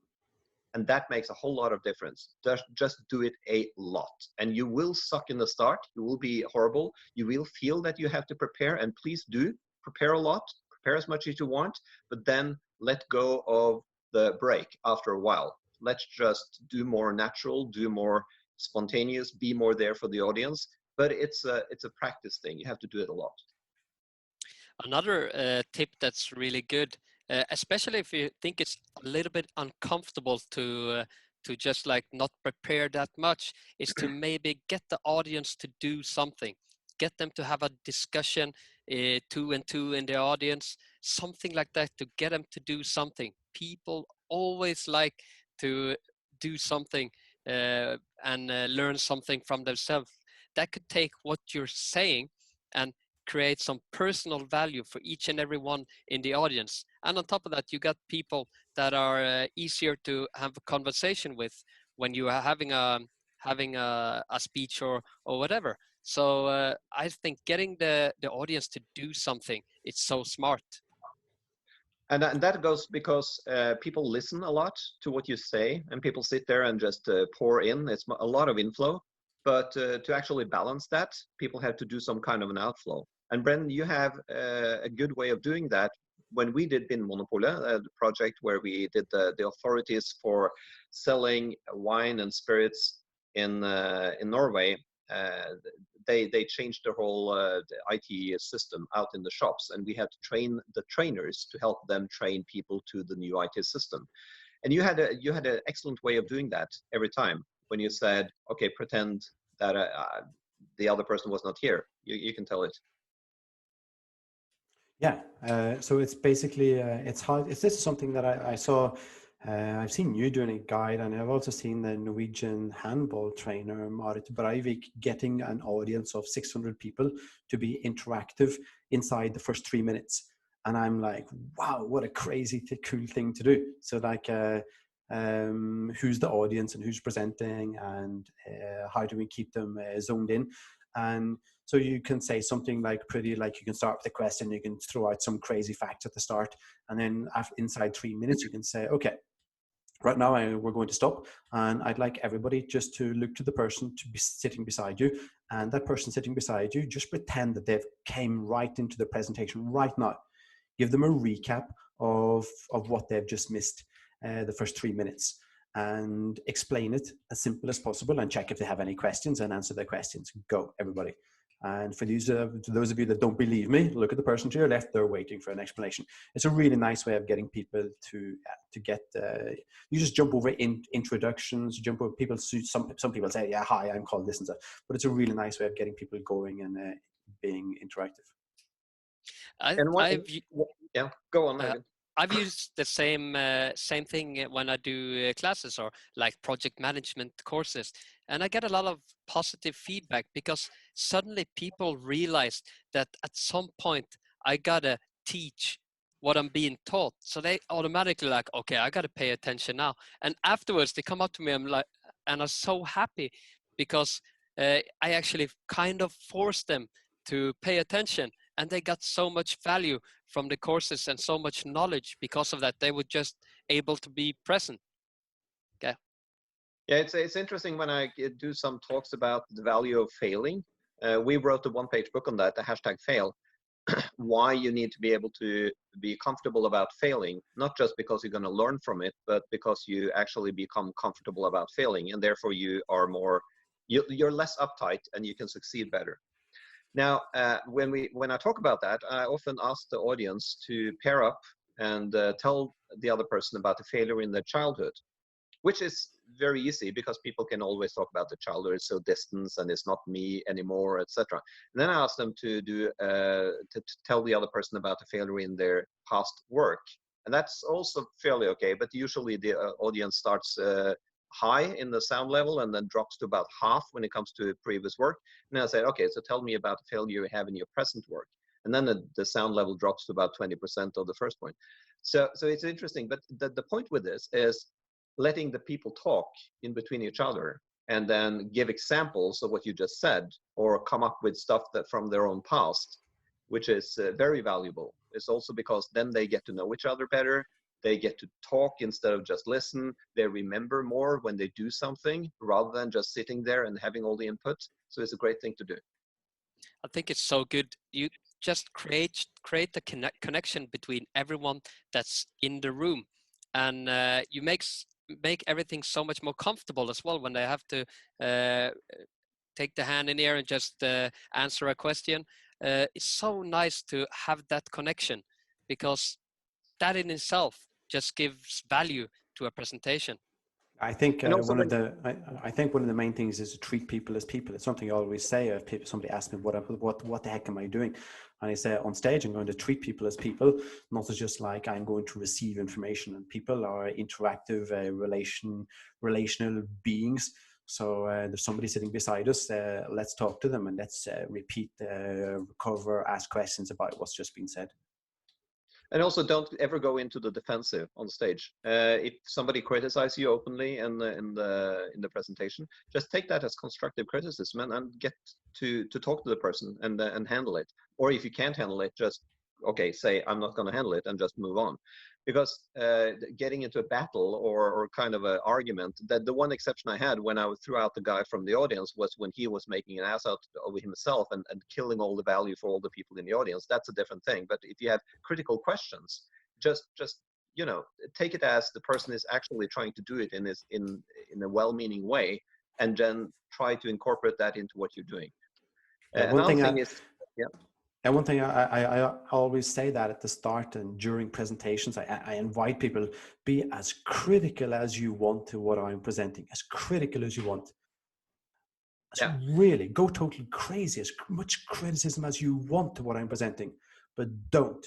And that makes a whole lot of difference. Just do it a lot. And you will suck in the start. You will be horrible. You will feel that you have to prepare. And please do prepare a lot. Prepare as much as you want. But then let go of the break after a while. Let's just do more natural, do more spontaneous, be more there for the audience. But it's a practice thing. You have to do it a lot. Another tip that's really good, especially if you think it's a little bit uncomfortable to just like not prepare that much, is to maybe get the audience to do something. Get them to have a discussion, 2 and 2 in the audience, something like that, to get them to do something. People always like to do something and learn something from themselves. That could take what you're saying and create some personal value for each and every one in the audience. And on top of that, you got people that are easier to have a conversation with when you are having a speech or whatever. So I think getting the audience to do something, it's so smart. And that goes because people listen a lot to what you say, and people sit there and just pour in. It's a lot of inflow. But to actually balance that, people have to do some kind of an outflow. And Brendan, you have a good way of doing that. When we did Vinmonopolet, the project where we did the authorities for selling wine and spirits in Norway, they changed the whole IT system out in the shops, and we had to train the trainers to help them train people to the new IT system. And you had an excellent way of doing that every time. When you said, okay, pretend that the other person was not here, you can tell it. Yeah, so it's basically, it's hard. This is something that I saw, I've seen you doing a guide, and I've also seen the Norwegian handball trainer, Marit Breivik, getting an audience of 600 people to be interactive inside the first 3 minutes. And I'm like, wow, what a crazy, cool thing to do. So like, who's the audience and who's presenting, and how do we keep them zoned in? And so you can say something like you can start with a question, you can throw out some crazy facts at the start, and then inside 3 minutes you can say, okay, right now we're going to stop, and I'd like everybody just to look to the person to be sitting beside you, and that person sitting beside you, just pretend that they've came right into the presentation right now. Give them a recap of what they've just missed the first 3 minutes, and explain it as simple as possible, and check if they have any questions and answer their questions. Go, everybody. And for those of you that don't believe me, look at the person to your left. They're waiting for an explanation. It's a really nice way of getting people to get. You just jump over introductions. Jump over people. Some people say, "Yeah, hi, I'm called this and that." But it's a really nice way of getting people going and being interactive. Yeah, go on, Øivind. I've used the same thing when I do classes or like project management courses, and I get a lot of positive feedback because suddenly people realize that at some point I gotta teach what I'm being taught. So they automatically like, okay, I gotta pay attention now. And afterwards they come up to me, and I'm so happy because I actually kind of forced them to pay attention, and they got so much value from the courses and so much knowledge because of that. They were just able to be present. Okay. Yeah, it's interesting when I do some talks about the value of failing. We wrote a one-page book on that, the #fail. Why you need to be able to be comfortable about failing, not just because you're going to learn from it, but because you actually become comfortable about failing, and therefore you are more, you're less uptight and you can succeed better. Now, when I talk about that, I often ask the audience to pair up and tell the other person about the failure in their childhood, which is very easy because people can always talk about the childhood, it's so distant and it's not me anymore, etc. And then I ask them to tell the other person about the failure in their past work, and that's also fairly okay. But usually the audience starts high in the sound level and then drops to about half when it comes to previous work. And then I say, okay, so tell me about the failure you have in your present work. And then the sound level drops to about 20% of the first point. So it's interesting. But the point with this is letting the people talk in between each other and then give examples of what you just said, or come up with stuff that from their own past, which is very valuable. It's also because then they get to know each other better. They get to talk instead of just listen. They remember more when they do something rather than just sitting there and having all the input. So it's a great thing to do. I think it's so good. You just create the connection between everyone that's in the room, and you make everything so much more comfortable as well when they have to take the hand in the air and just answer a question. It's so nice to have that connection, because that in itself just gives value to a presentation. I think one of the main things is to treat people as people. It's something I always say. If somebody asks me what the heck am I doing, and I say on stage I'm going to treat people as people, not as just like I'm going to receive information. And people are interactive, relational beings. So there's somebody sitting beside us. Let's talk to them and let's repeat, recover, ask questions about what's just been said. And also, don't ever go into the defensive on stage. If somebody criticizes you openly in the presentation, just take that as constructive criticism and get to talk to the person and handle it. Or if you can't handle it, just say I'm not going to handle it and just move on. Because getting into a battle or kind of an argument, that the one exception I had when I threw out the guy from the audience was when he was making an ass out of himself and killing all the value for all the people in the audience. That's a different thing. But if you have critical questions, just take it as the person is actually trying to do it in a well-meaning way, and then try to incorporate that into what you're doing. And one thing I always say that at the start and during presentations, I invite people, be as critical as you want to what I'm presenting, as critical as you want. So really go totally crazy, as much criticism as you want to what I'm presenting, but don't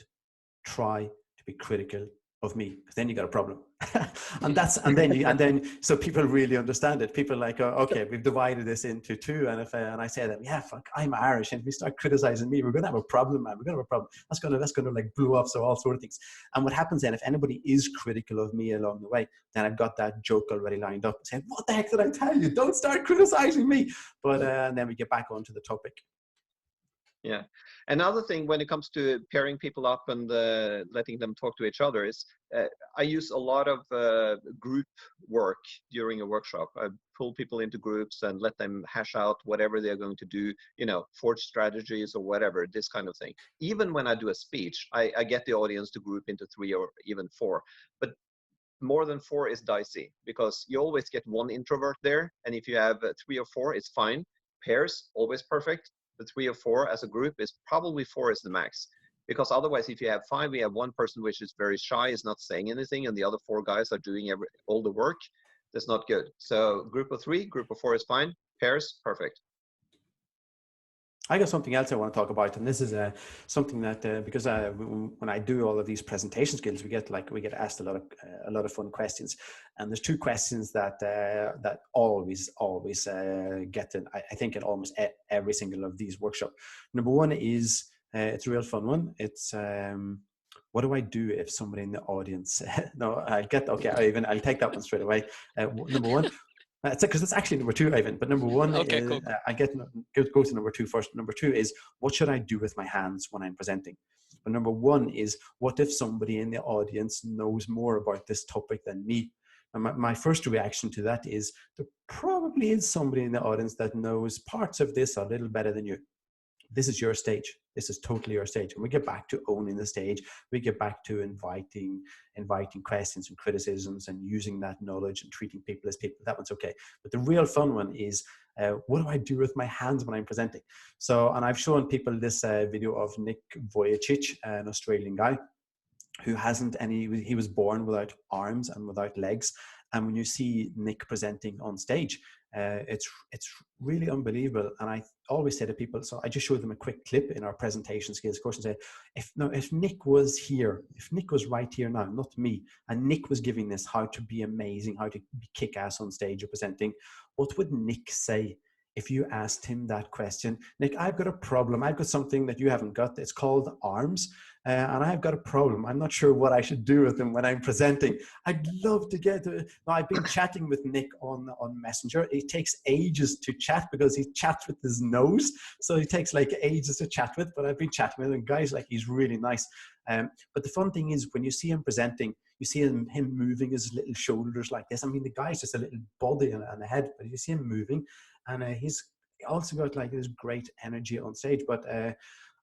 try to be critical of me, because then you got a problem. and then so people really understand it. People are like, okay, we've divided this into two, and I say that, I'm Irish, and if we start criticizing me, we're gonna have a problem, man. We're gonna have a problem. That's gonna like blow up. So all sort of things. And what happens then, if anybody is critical of me along the way, then I've got that joke already lined up, saying, what the heck did I tell you? Don't start criticizing me. But and then we get back onto the topic. Yeah. Another thing when it comes to pairing people up and letting them talk to each other is I use a lot of group work during a workshop. I pull people into groups and let them hash out whatever they're going to do, forge strategies or whatever, this kind of thing. Even when I do a speech, I get the audience to group into 3 or even 4. But more than 4 is dicey, because you always get one introvert there. And if you have 3 or 4, it's fine. Pairs, always perfect. The 3 or 4 as a group is probably 4 is the max, because otherwise if you have 5, we have one person which is very shy, is not saying anything, and the other 4 guys are doing all the work. That's not good. So group of 3, group of 4 is fine. Pairs, perfect. I got something else I want to talk about, and this is something that because when I do all of these presentation skills, we get asked a lot of fun questions, and there's 2 questions that always get in. I think in almost every single of these workshops. Number 1 is it's a real fun one. It's what do I do if somebody in the audience? No, I'll take that one straight away. Number 1. Because that's actually number 2, Ivan. But number 1 Okay, is, cool. go to number 2 first. Number 2 is, what should I do with my hands when I'm presenting? But number 1 is, what if somebody in the audience knows more about this topic than me? And my first reaction to that is, there probably is somebody in the audience that knows parts of this a little better than you. This is your stage. This is totally your stage. And we get back to owning the stage. We get back to inviting questions and criticisms and using that knowledge and treating people as people. That one's okay. But the real fun one is, what do I do with my hands when I'm presenting? So, and I've shown people this video of Nick Vujicic, an Australian guy who hasn't any, he was born without arms and without legs. And when you see Nick presenting on stage, it's really unbelievable. And I always say to people, so I just showed them a quick clip in our presentation skills course and say, if Nick was here, if Nick was right here now, not me, and Nick was giving this how to be amazing, how to be kick-ass on stage or presenting, what would Nick say if you asked him that question? Nick, I've got a problem. I've got something that you haven't got. It's called arms. And I've got a problem. I'm not sure what I should do with them when I'm presenting. I'd love to get to. Now, I've been chatting with Nick on Messenger. It takes ages to chat because he chats with his nose. So it takes like ages to chat with, but I've been chatting with him. Guys, like, he's really nice. But the fun thing is, when you see him presenting, you see him moving his little shoulders like this. I mean, the guy's just a little body and a head, but you see him moving. And he's also got like this great energy on stage. But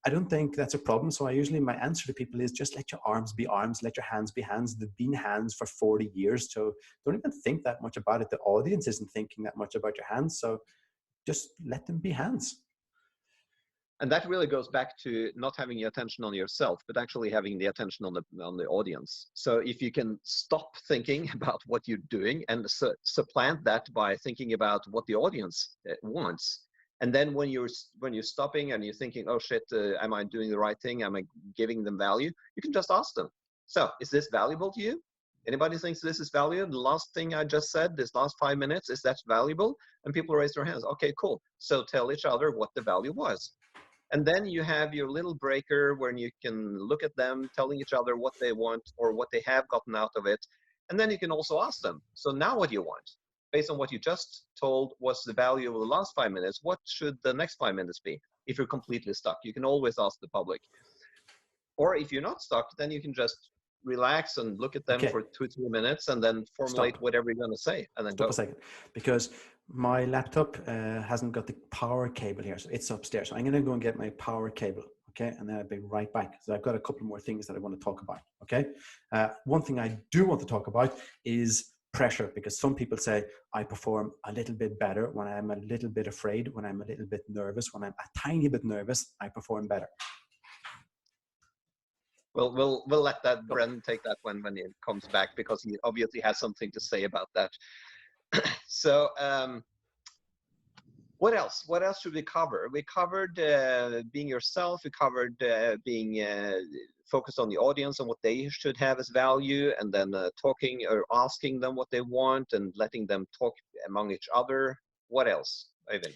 I don't think that's a problem. So my answer to people is, just let your arms be arms, let your hands be hands. They've been hands for 40 years. So don't even think that much about it. The audience isn't thinking that much about your hands. So just let them be hands. And that really goes back to not having your attention on yourself, but actually having the attention on the audience. So if you can stop thinking about what you're doing and supplant that by thinking about what the audience wants, and then when you're stopping and you're thinking, oh shit, am I doing the right thing? Am I giving them value? You can just ask them. So, is this valuable to you? Anybody thinks this is valuable? The last thing I just said, this last 5 minutes, is that valuable? And people raise their hands. Okay, cool. So tell each other what the value was. And then you have your little breaker when you can look at them telling each other what they want or what they have gotten out of it. And then you can also ask them, so now what do you want? Based on what you just told was the value of the last 5 minutes, what should the next 5 minutes be? If you're completely stuck, you can always ask the public. Or if you're not stuck, then you can just relax and look at them for 2 or 3 minutes and then formulate whatever you're going to say and then Stop a second, because my laptop hasn't got the power cable here, so it's upstairs. So I'm going to go and get my power cable, okay? And then I'll be right back. So I've got a couple more things that I want to talk about, okay? One thing I do want to talk about is pressure, because some people say I perform a little bit better when I'm a little bit afraid, when I'm a little bit nervous, when I'm a tiny bit nervous, I perform better. Well, we'll let that Brendan take that when he comes back, because he obviously has something to say about that. So what else? What else should we cover? We covered being yourself. We covered being focused on the audience and what they should have as value, and then talking or asking them what they want and letting them talk among each other. What else, Øivind?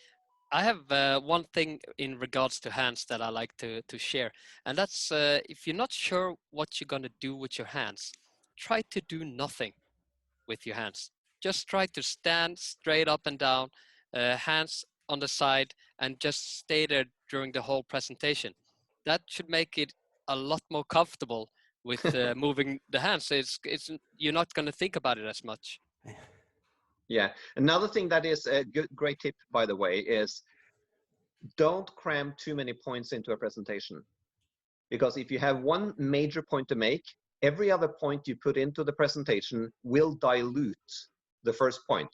I have one thing in regards to hands that I like to share, and that's if you're not sure what you're going to do with your hands, try to do nothing with your hands. Just try to stand straight up and down, hands on the side, and just stay there during the whole presentation. That should make it a lot more comfortable with moving the hands. It's you're not going to think about it as much. Yeah. Another thing that is a great tip, by the way, is don't cram too many points into a presentation. Because if you have one major point to make, every other point you put into the presentation will dilute the first point.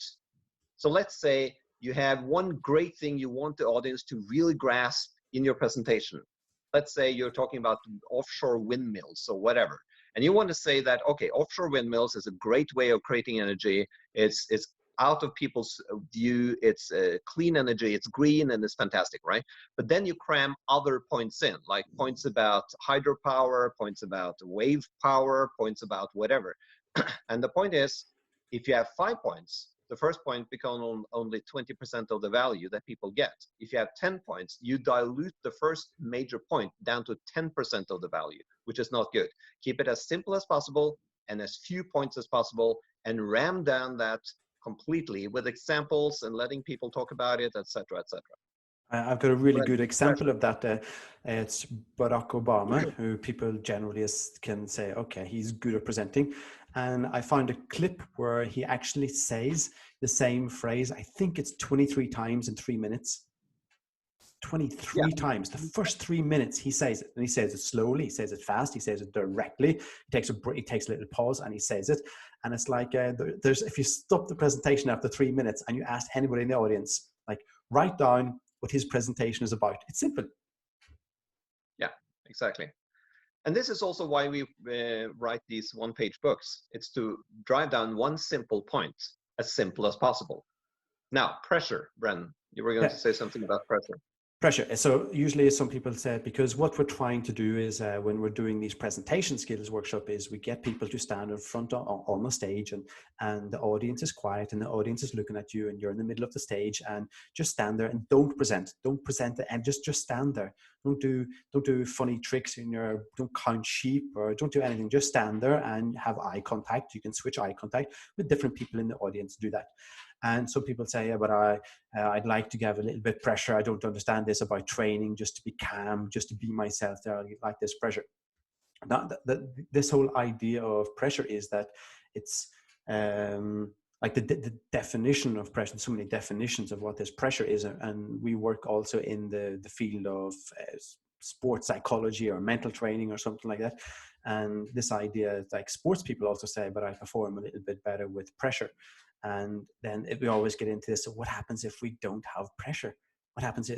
So let's say you have one great thing you want the audience to really grasp in your presentation. Let's say you're talking about offshore windmills or whatever. And you want to say that, okay, offshore windmills is a great way of creating energy. It's out of people's view, it's clean energy, it's green, and it's fantastic, right? But then you cram other points in, like points about hydropower, points about wave power, points about whatever. And the point is, if you have 5 points, the first point becomes only 20% of the value that people get. If you have 10 points, you dilute the first major point down to 10% of the value, which is not good. Keep it as simple as possible and as few points as possible, and ram down that completely with examples and letting people talk about it, etc., etc. I've got a really good example pressure. of that. It's Barack Obama, who people generally can say, okay, he's good at presenting. And I found a clip where he actually says the same phrase, I think it's 23 times in 3 minutes. 23 times. The first 3 minutes he says it, and he says it slowly, he says it fast, he says it directly, he takes a little pause and he says it. And it's like, there's, if you stop the presentation after 3 minutes and you ask anybody in the audience, like, write down what his presentation is about. It's simple. Yeah, exactly. And this is also why we write these one-page books. It's to drive down one simple point, as simple as possible. Now, pressure, Brendan, you were going to say something about pressure. Pressure. So usually some people say, because what we're trying to do is when we're doing these presentation skills workshop is we get people to stand in front on the stage, and the audience is quiet and the audience is looking at you, and you're in the middle of the stage, and just stand there and don't present it, and just stand there. Don't do funny tricks don't count sheep or don't do anything. Just stand there and have eye contact. You can switch eye contact with different people in the audience. Do that. And some people say, yeah, but I'd like to have a little bit of pressure. I don't understand this about training, just to be calm, just to be myself there. I like this pressure. Now, this whole idea of pressure is that it's like the definition of pressure. So many definitions of what this pressure is. And we work also in the field of sports psychology or mental training or something like that. And this idea, like sports people also say, but I perform a little bit better with pressure. And then we always get into this. So what happens if we don't have pressure? What happens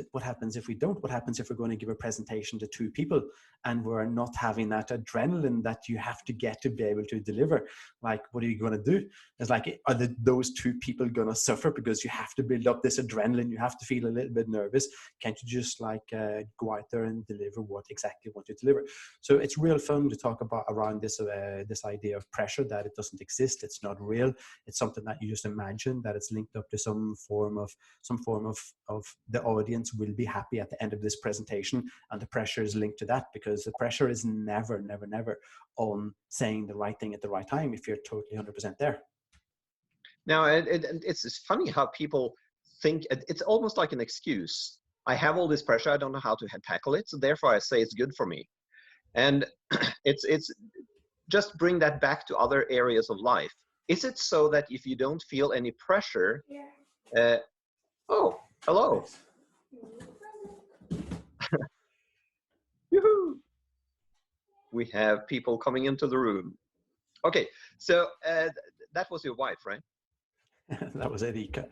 if we don't? What happens if we're going to give a presentation to 2 people and we're not having that adrenaline that you have to get to be able to deliver? Like, what are you going to do? It's like, are those 2 people going to suffer because you have to build up this adrenaline? You have to feel a little bit nervous. Can't you just go out there and deliver what exactly you want to deliver? So it's real fun to talk about around this idea of pressure, that it doesn't exist. It's not real. It's something that you just imagine, that it's linked up to some form of the audience will be happy at the end of this presentation, and the pressure is linked to that, because the pressure is never on saying the right thing at the right time if you're totally 100% there. Now, it's funny how people think it's almost like an excuse. I have all this pressure, I don't know how to tackle it, so therefore I say it's good for me. And it's just bring that back to other areas of life. Is it so that if you don't feel any pressure, oh, hello. Yoo-hoo. We have people coming into the room. Okay, so that was your wife, right? That was Erika.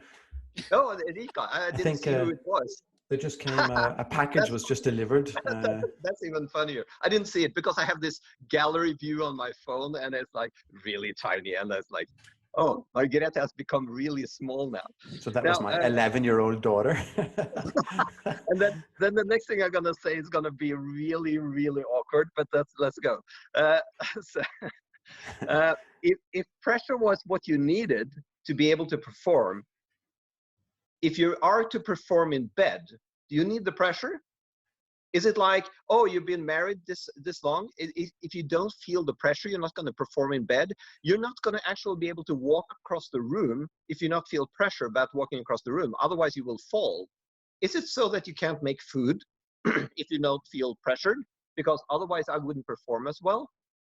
Oh, Erika. I didn't see who it was. There just came a package was just delivered. That's even funnier. I didn't see it because I have this gallery view on my phone, and it's like really tiny, and it's like, oh, Margrethe has become really small now. So that was my 11-year-old daughter. And then the next thing I'm gonna say is gonna be really, really awkward, but let's go. If pressure was what you needed to be able to perform, if you are to perform in bed, do you need the pressure? Is it like, oh, you've been married this long? If you don't feel the pressure, you're not going to perform in bed. You're not going to actually be able to walk across the room if you not feel pressure about walking across the room. Otherwise, you will fall. Is it so that you can't make food if you don't feel pressured? Because otherwise, I wouldn't perform as well.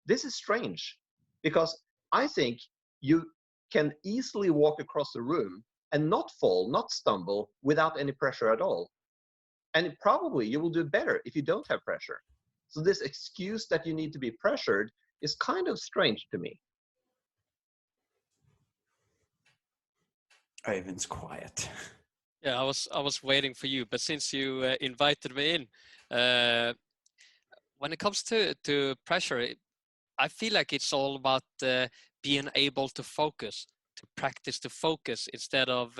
This is strange, because I think you can easily walk across the room and not fall, not stumble without any pressure at all. And probably you will do better if you don't have pressure. So this excuse that you need to be pressured is kind of strange to me. Øivind's quiet. Yeah, I was waiting for you, but since you invited me in, when it comes to pressure, I feel like it's all about being able to focus, to practice to focus, instead of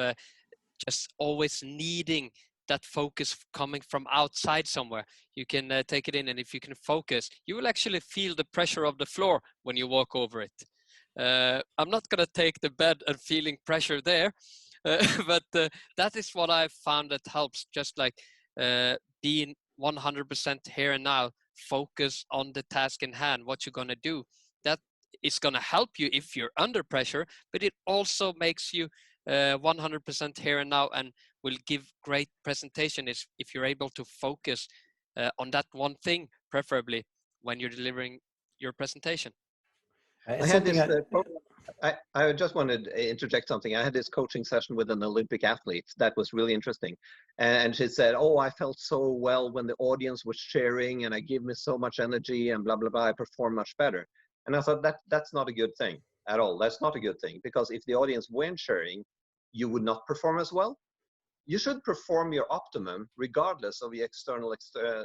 just always needing that focus coming from outside somewhere. You can take it in, and if you can focus, you will actually feel the pressure of the floor when you walk over it. I'm not going to take the bed and feeling pressure there, but that is what I've found that helps, just like being 100% here and now, focus on the task in hand, what you're going to do. That it's going to help you if you're under pressure, but it also makes you 100% here and now, and will give great presentation if you're able to focus on that one thing, preferably when you're delivering your presentation. I had this. I just wanted to interject something. I had this coaching session with an Olympic athlete that was really interesting, and she said, "Oh, I felt so well when the audience was cheering, and I gave me so much energy, and blah blah blah. I performed much better." And I thought that's not a good thing at all. That's not a good thing, because if the audience weren't cheering, you would not perform as well. You should perform your optimum regardless of the external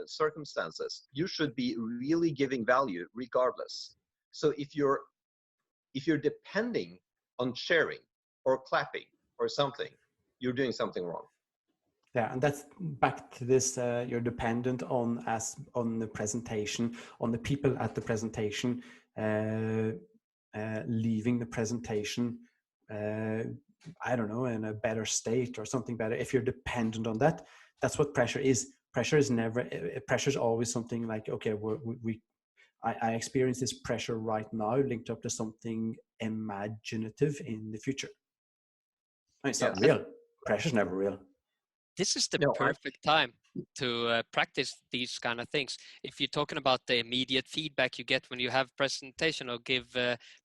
circumstances. You should be really giving value regardless. So if you're depending on sharing or clapping or something, you're doing something wrong. Yeah, and that's back to this, you're dependent on the presentation, on the people at the presentation, leaving the presentation, I don't know, in a better state or something better. If you're dependent on that, that's what pressure is. Pressure is always something like, okay, I experience this pressure right now linked up to something imaginative in the future. I mean, it's not real. Pressure's never real. This is the perfect time to practice these kind of things. If you're talking about the immediate feedback you get when you have presentation or give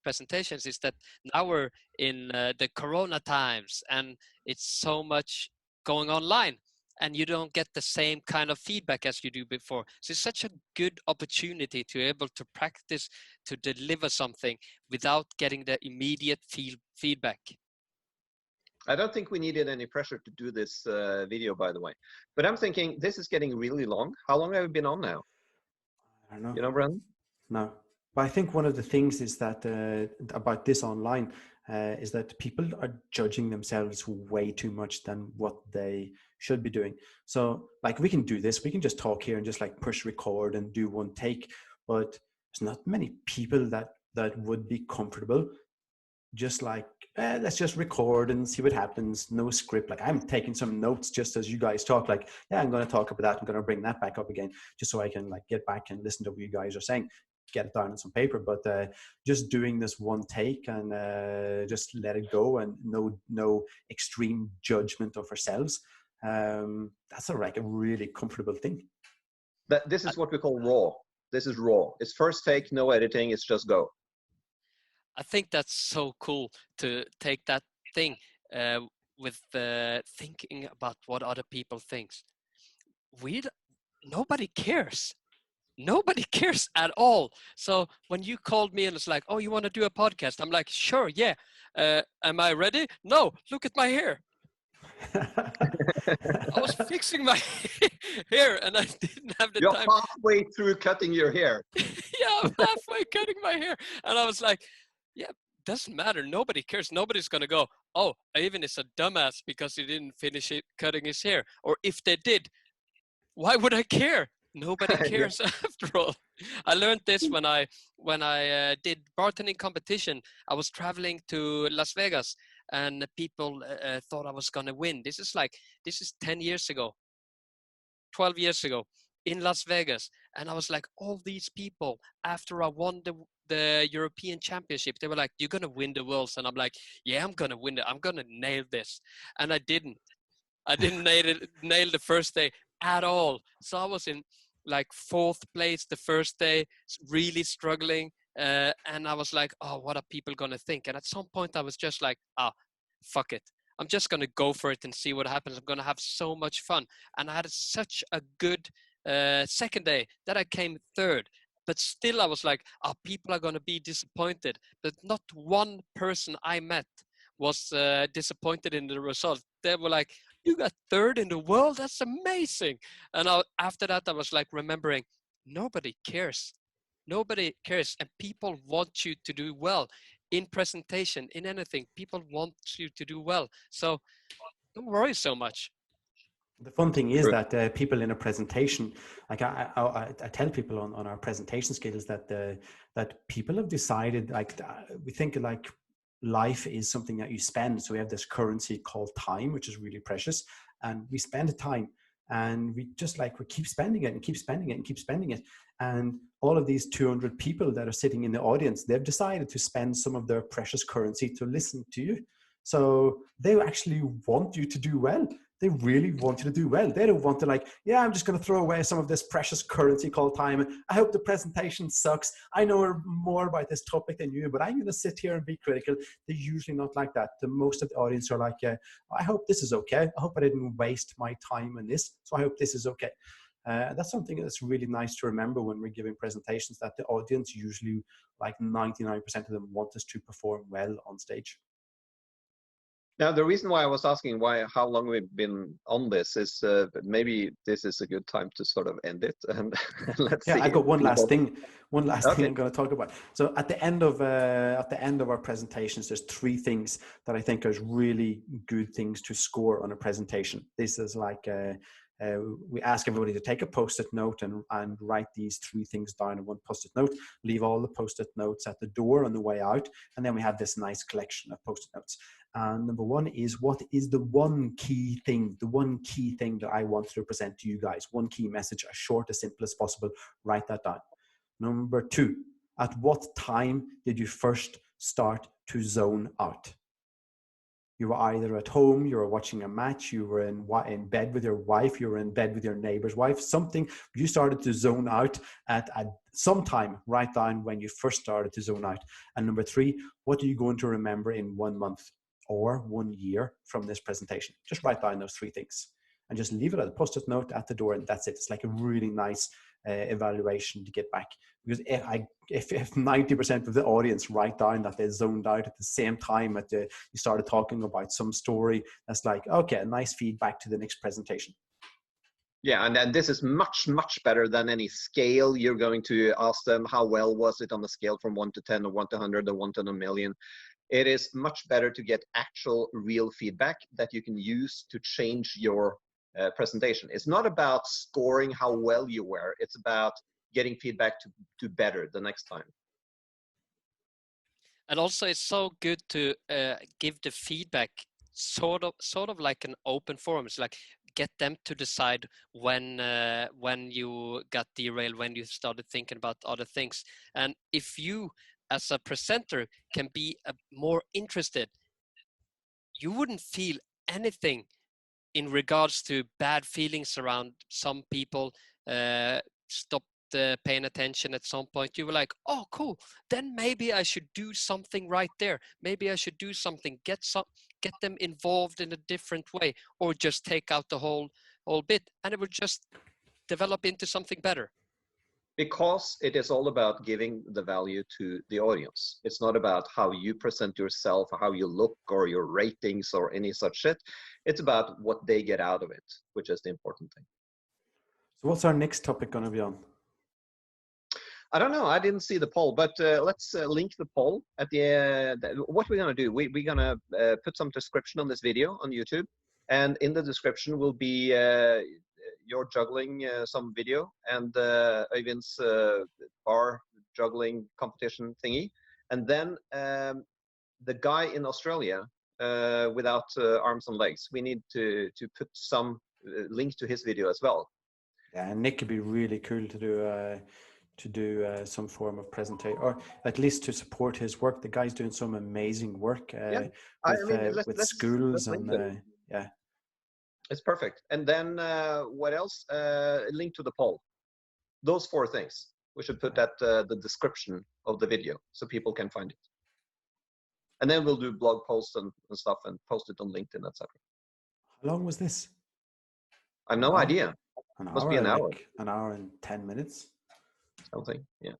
presentations, is that now we're in the Corona times, and it's so much going online, and you don't get the same kind of feedback as you do before. So it's such a good opportunity to be able to practice to deliver something without getting the immediate feedback. I don't think we needed any pressure to do this video, by the way. But I'm thinking this is getting really long. How long have we been on now? I don't know. You know, Brendan? No. But I think one of the things is that about this online is that people are judging themselves way too much than what they should be doing. So like, we can do this, we can just talk here and just like push record and do one take, but there's not many people that would be comfortable just like, let's just record and see what happens. No script. Like, I'm taking some notes just as you guys talk, like, yeah, I'm going to talk about that. I'm going to bring that back up again, just so I can like get back and listen to what you guys are saying, get it down on some paper. But just doing this one take and just let it go, and no extreme judgment of ourselves. That's like a really comfortable thing. This is what we call raw. This is raw. It's first take, no editing. It's just go. I think that's so cool to take that thing with thinking about what other people think. Nobody cares. Nobody cares at all. So when you called me and it's like, oh, you want to do a podcast? I'm like, sure, yeah. Am I ready? No, look at my hair. I was fixing my hair and I didn't have the time. You're halfway through cutting your hair. Yeah, I'm halfway cutting my hair. And I was like, yeah, doesn't matter. Nobody cares. Nobody's going to go, oh, Øivind is a dumbass because he didn't finish cutting his hair. Or if they did, why would I care? Nobody cares after all. I learned this when I did bartending competition. I was traveling to Las Vegas, and people thought I was going to win. This is 10 years ago, 12 years ago in Las Vegas. And I was like, all these people, after I won the European Championship, they were like, you're going to win the Worlds. And I'm like, yeah, I'm going to win it. I'm going to nail this. And I didn't nail the first day at all. So I was in like 4th place the first day, really struggling. And I was like, oh, what are people going to think? And at some point I was just like, fuck it. I'm just going to go for it and see what happens. I'm going to have so much fun. And I had such a good second day that I came 3rd. But still I was like, people are going to be disappointed. But not one person I met was disappointed in the result. They were like, you got 3rd in the world? That's amazing. And after that, I was like remembering, nobody cares. Nobody cares. And people want you to do well in presentation, in anything. People want you to do well. So don't worry so much. The fun thing is that people in a presentation, like I tell people on our presentation skills that people have decided, like we think like life is something that you spend. So we have this currency called time, which is really precious, and we spend time, and we just like we keep spending it and keep spending it and keep spending it. And all of these 200 people that are sitting in the audience, they've decided to spend some of their precious currency to listen to you. So they actually want you to do well. They really want you to do well. They don't want to like, yeah, I'm just going to throw away some of this precious currency called time. I hope the presentation sucks. I know more about this topic than you, but I'm going to sit here and be critical. They're usually not like that. The most of the audience are like, I hope this is okay. I hope I didn't waste my time on this. So I hope this is okay. That's something that's really nice to remember when we're giving presentations, that the audience usually, like 99% of them, want us to perform well on stage. Now, the reason why I was asking how long we've been on this is maybe this is a good time to sort of end it. And let's see. I got one last thing. One last Okay. thing I'm going to talk about. So at the end of our presentations, there's 3 things that I think are really good things to score on a presentation. This is like we ask everybody to take a post-it note and write these 3 things down in one post-it note. Leave all the post-it notes at the door on the way out, and then we have this nice collection of post-it notes. And number 1 is, what is the one key thing that I want to present to you guys? One key message, as short, as simple as possible. Write that down. Number 2, at what time did you first start to zone out? You were either at home, you were watching a match, you were in bed with your wife, you were in bed with your neighbor's wife, something. You started to zone out at some time. Write down when you first started to zone out. And number 3, what are you going to remember in 1 month or 1 year from this presentation? Just write down those 3 things and just leave it at a post-it note at the door, and that's it. It's like a really nice evaluation to get back, because if 90% of the audience write down that they zoned out at the same time you started talking about some story, that's like, okay, nice feedback to the next presentation. Yeah, and then this is much, much better than any scale. You're going to ask them, how well was it on the scale from 1 to 10 or 1 to 100 or 1 to a million? It is much better to get actual real feedback that you can use to change your presentation. It's not about scoring how well you were. It's about getting feedback to better the next time. And also, it's so good to give the feedback sort of like an open forum. It's like, get them to decide when you got derailed, when you started thinking about other things. And if you, as a presenter, can be more interested, you wouldn't feel anything in regards to bad feelings around some people stopped paying attention at some point. You were like, oh, cool, then maybe I should do something right there. Maybe I should do something, get them involved in a different way, or just take out the whole bit, and it would just develop into something better. Because it is all about giving the value to the audience. It's not about how you present yourself, or how you look, or your ratings, or any such shit. It's about what they get out of it, which is the important thing. So what's our next topic going to be on? I don't know. I didn't see the poll, but let's link the poll at the what we're going to do. We're going to put some description on this video on YouTube, and in the description will be your juggling some video and Øivind's bar juggling competition thingy, and then the guy in Australia without arms and legs. We need to put some link to his video as well. Yeah, and Nick could be really cool to do some form of presentation, or at least to support his work. The guy's doing some amazing work with schools and yeah. It's perfect. And then what else? Link to the poll. Those 4 things we should put at the description of the video so people can find it. And then we'll do blog posts and stuff and post it on LinkedIn, etc. How long was this? I have no idea. Must be an hour. Like an hour and 10 minutes. Something, yeah.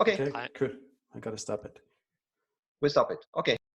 Okay. Cool. I gotta stop it. We stop it. Okay.